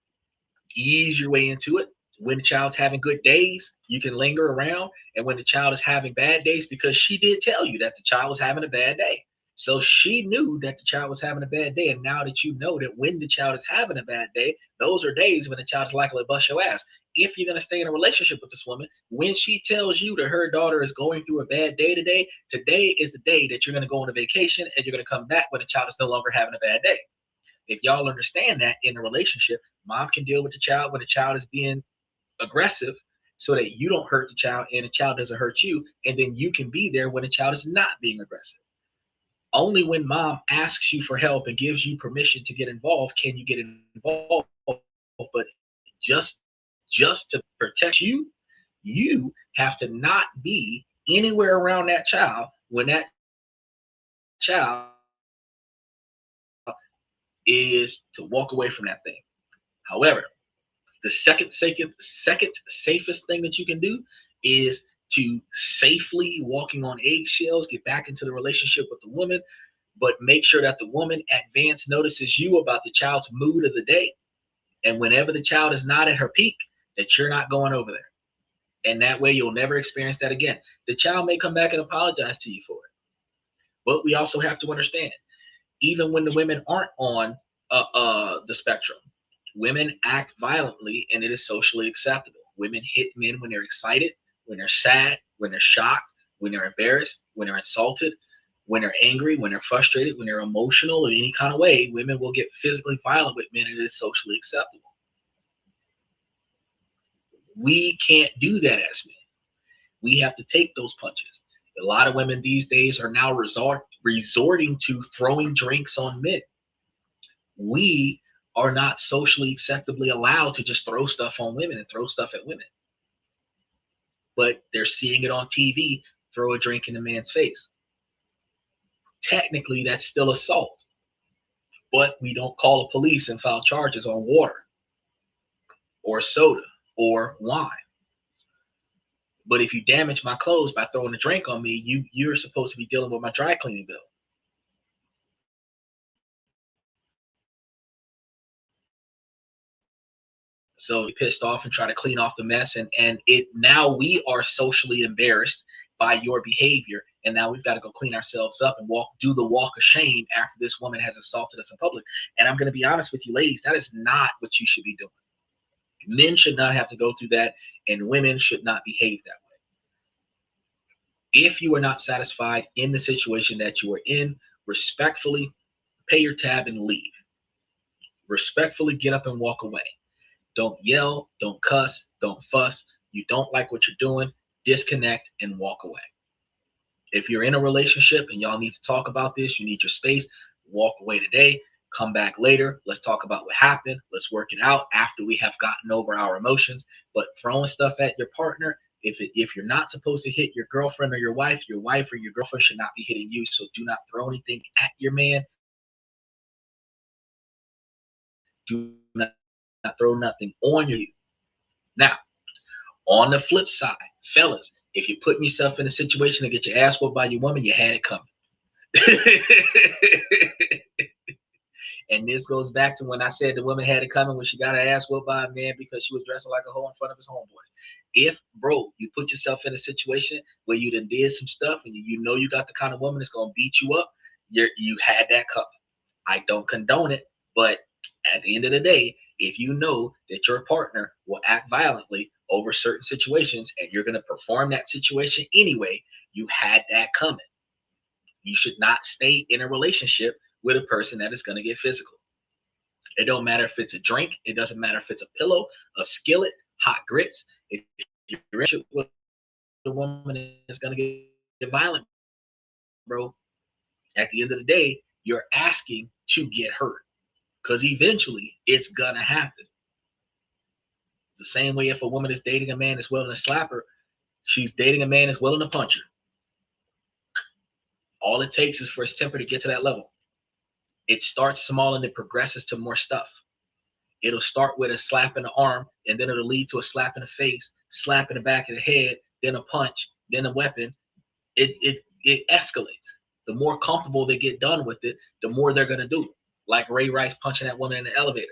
Ease your way into it. When the child's having good days, you can linger around. And when the child is having bad days, because she did tell you that the child was having a bad day. So she knew that the child was having a bad day. And now that you know that when the child is having a bad day, those are days when the child is likely to bust your ass. If you're going to stay in a relationship with this woman, when she tells you that her daughter is going through a bad day today, today is the day that you're going to go on a vacation and you're going to come back when the child is no longer having a bad day. If y'all understand that in a relationship, mom can deal with the child when the child is being aggressive, so that you don't hurt the child and the child doesn't hurt you. And then you can be there when the child is not being aggressive. Only when mom asks you for help and gives you permission to get involved can you get involved. But just to protect you, you have to not be anywhere around that child when that child is to walk away from that thing. However, the second safest thing that you can do is to safely, walking on eggshells, get back into the relationship with the woman, but make sure that the woman advance notices you about the child's mood of the day. And whenever the child is not at her peak, that you're not going over there. And that way you'll never experience that again. The child may come back and apologize to you for it. But we also have to understand, even when the women aren't on the spectrum, women act violently, and it is socially acceptable. Women hit men when they're excited, when they're sad, when they're shocked, when they're embarrassed, when they're insulted, when they're angry, when they're frustrated, when they're emotional in any kind of way. Women will get physically violent with men, and it is socially acceptable. We can't do that as men. We have to take those punches. A lot of women these days are now resorting to throwing drinks on men. We are not socially acceptably allowed to just throw stuff on women and throw stuff at women. But they're seeing it on TV, throw a drink in a man's face. Technically, that's still assault. But we don't call the police and file charges on water or soda or wine. But if you damage my clothes by throwing a drink on me, you're supposed to be dealing with my dry cleaning bill. So pissed off and try to clean off the mess, and it now we are socially embarrassed by your behavior, and now we've got to go clean ourselves up and do the walk of shame after this woman has assaulted us in public. And I'm going to be honest with you, ladies, that is not what you should be doing. Men should not have to go through that, and women should not behave that way. If you are not satisfied in the situation that you are in, respectfully pay your tab and leave. Respectfully get up and walk away. Don't yell, don't cuss, don't fuss. You don't like what you're doing, disconnect and walk away. If you're in a relationship and y'all need to talk about this, you need your space, walk away today, come back later. Let's talk about what happened. Let's work it out after we have gotten over our emotions. But throwing stuff at your partner, if you're not supposed to hit your girlfriend or your wife or your girlfriend should not be hitting you. So do not throw anything at your man. Do not throw nothing on you. Now, on the flip side, fellas, if you're putting yourself in a situation to get your ass whooped by your woman, you had it coming. And this goes back to when I said the woman had it coming when she got her ass whooped by a man because she was dressing like a hoe in front of his homeboys. If, bro, you put yourself in a situation where you done did some stuff and you know you got the kind of woman that's going to beat you up, you had that coming. I don't condone it, but at the end of the day, if you know that your partner will act violently over certain situations and you're going to perform that situation anyway, you had that coming. You should not stay in a relationship with a person that is going to get physical. It don't matter if it's a drink. It doesn't matter if it's a pillow, a skillet, hot grits. If you're in with a woman that's going to get violent, bro, at the end of the day, you're asking to get hurt. Because eventually it's gonna happen. The same way if a woman is dating a man that's willing to slap her, she's dating a man that's willing to punch her. All it takes is for his temper to get to that level. It starts small and it progresses to more stuff. It'll start with a slap in the arm, and then it'll lead to a slap in the face, slap in the back of the head, then a punch, then a weapon. It escalates. The more comfortable they get done with it, the more they're gonna do it. Like Ray Rice punching that woman in the elevator.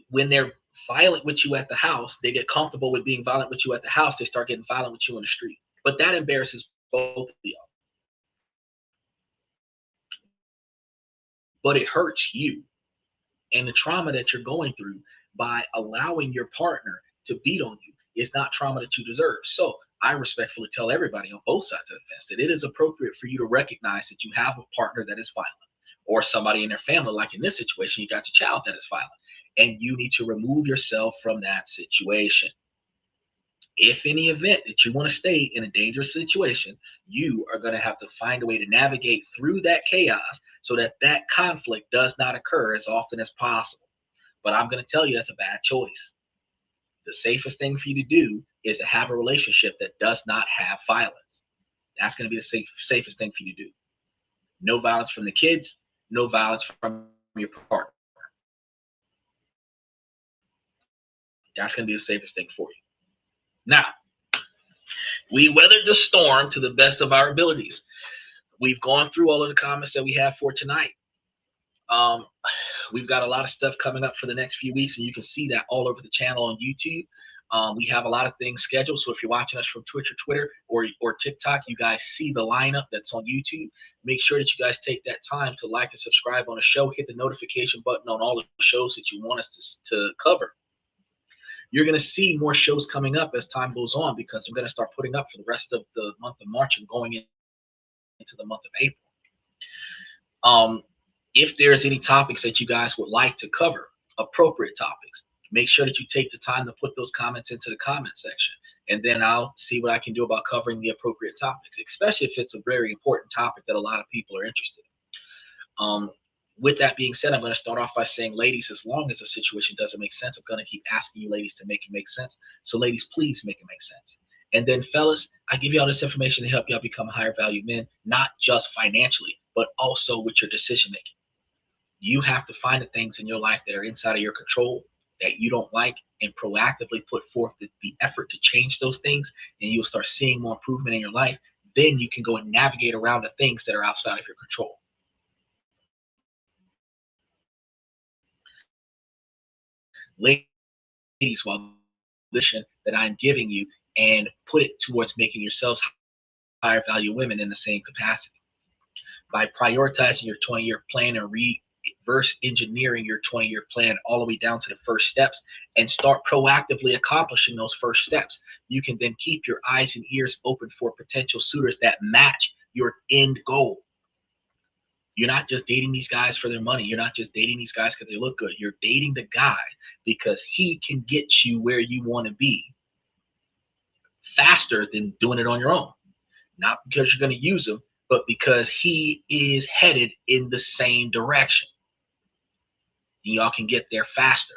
When they're violent with you at the house, they get comfortable with being violent with you at the house, they start getting violent with you in the street. But that embarrasses both of y'all. But it hurts you. And the trauma that you're going through by allowing your partner to beat on you is not trauma that you deserve. So I respectfully tell everybody on both sides of the fence that it is appropriate for you to recognize that you have a partner that is violent, or somebody in their family, like in this situation, you got your child that is violent, and you need to remove yourself from that situation. If in the event that you want to stay in a dangerous situation, you are going to have to find a way to navigate through that chaos so that that conflict does not occur as often as possible. But I'm going to tell you that's a bad choice. The safest thing for you to do is to have a relationship that does not have violence. That's going to be the safest thing for you to do. No violence from the kids, no violence from your partner. That's going to be the safest thing for you. Now, we weathered the storm to the best of our abilities. We've gone through all of the comments that we have for tonight. We've got a lot of stuff coming up for the next few weeks, and you can see that all over the channel on YouTube. We have a lot of things scheduled, so if you're watching us from Twitch or Twitter or TikTok, you guys see the lineup that's on YouTube. Make sure that you guys take that time to like and subscribe on the show. Hit the notification button on all the shows that you want us to cover. You're going to see more shows coming up as time goes on, because I'm going to start putting up for the rest of the month of March and going into the month of April. If there's any topics that you guys would like to cover, appropriate topics, make sure that you take the time to put those comments into the comment section, and then I'll see what I can do about covering the appropriate topics, especially if it's a very important topic that a lot of people are interested in. With that being said, I'm going to start off by saying, ladies, as long as the situation doesn't make sense, I'm going to keep asking you ladies to make it make sense. So ladies, please make it make sense. And then fellas, I give you all this information to help y'all become higher value men, not just financially, but also with your decision making. You have to find the things in your life that are inside of your control that you don't like and proactively put forth the effort to change those things, and you'll start seeing more improvement in your life. Then you can go and navigate around the things that are outside of your control. Ladies, while listening that I'm giving you, and put it towards making yourselves higher value women in the same capacity. By prioritizing your 20-year plan and reverse engineering your 20-year plan all the way down to the first steps and start proactively accomplishing those first steps, you can then keep your eyes and ears open for potential suitors that match your end goal. You're not just dating these guys for their money. You're not just dating these guys because they look good. You're dating the guy because he can get you where you want to be faster than doing it on your own. Not because you're going to use him, but because he is headed in the same direction. And y'all can get there faster.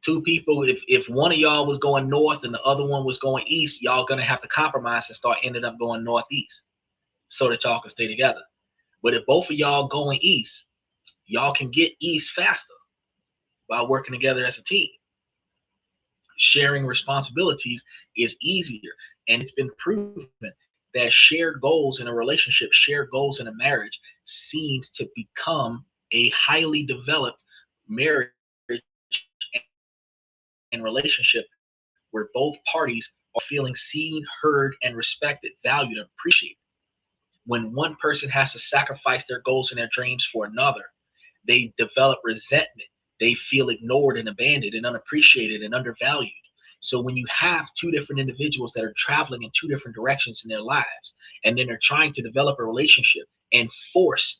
Two people, if one of y'all was going north and the other one was going east, y'all going to have to compromise and start ending up going northeast so that y'all can stay together. But if both of y'all going east, y'all can get east faster by working together as a team. Sharing responsibilities is easier, and it's been proven that shared goals in a relationship, shared goals in a marriage, seems to become a highly developed marriage and relationship where both parties are feeling seen, heard, and respected, valued, and appreciated. When one person has to sacrifice their goals and their dreams for another, they develop resentment. They feel ignored and abandoned and unappreciated and undervalued. So when you have two different individuals that are traveling in two different directions in their lives, and then they're trying to develop a relationship and force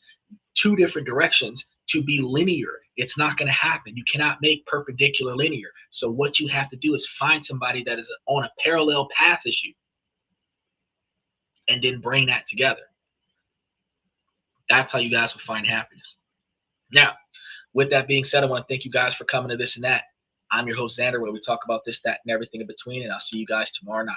two different directions to be linear, it's not going to happen. You cannot make perpendicular linear. So what you have to do is find somebody that is on a parallel path as you, and then bring that together. That's how you guys will find happiness. Now, with that being said, I want to thank you guys for coming to This and That. I'm your host, Xander, where we talk about this, that, and everything in between, and I'll see you guys tomorrow night.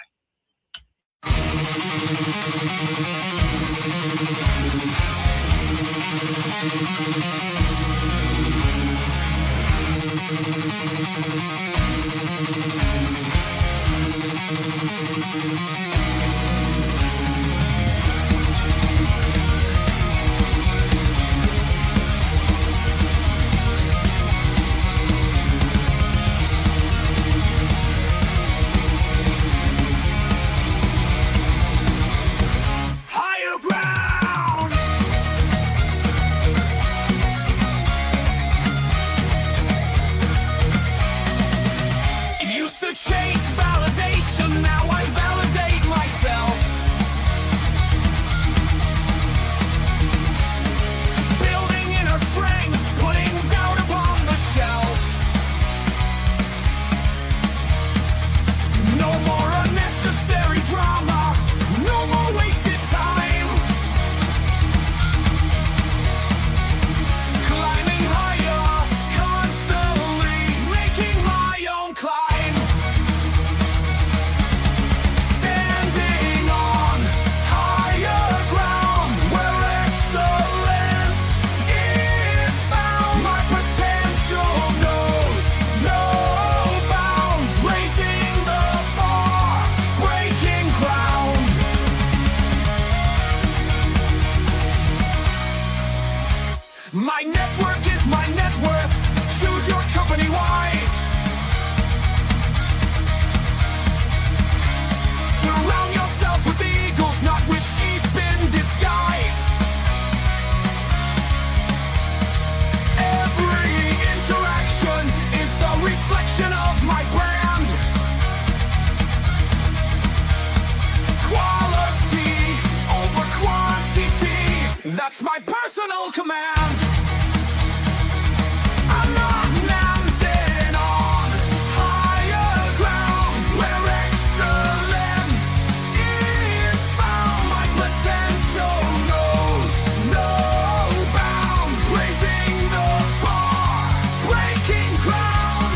My network is my net worth. Choose your company wise. Surround yourself with eagles, not with sheep in disguise. Every interaction is a reflection of my brand. Quality over quantity, that's my personal command. I'm not mounted on higher ground where excellence is found. My potential knows no bounds, raising the bar, breaking ground.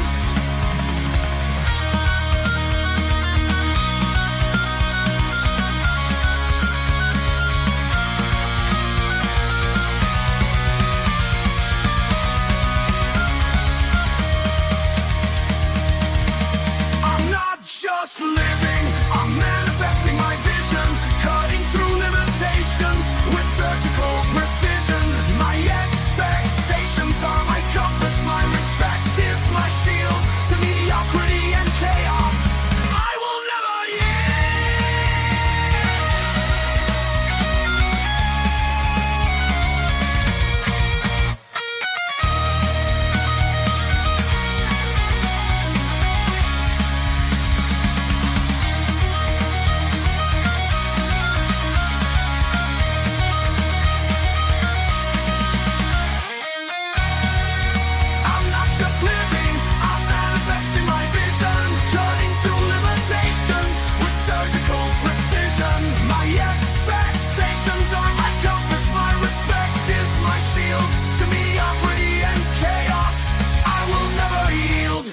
surgical precision. My expectations are my compass. My respect is my shield to mediocrity and chaos. I will never just living, I'm manifesting my vision, cutting through limitations with surgical precision. My expectations are my compass, my respect is my shield to mediocrity and chaos. I will never yield.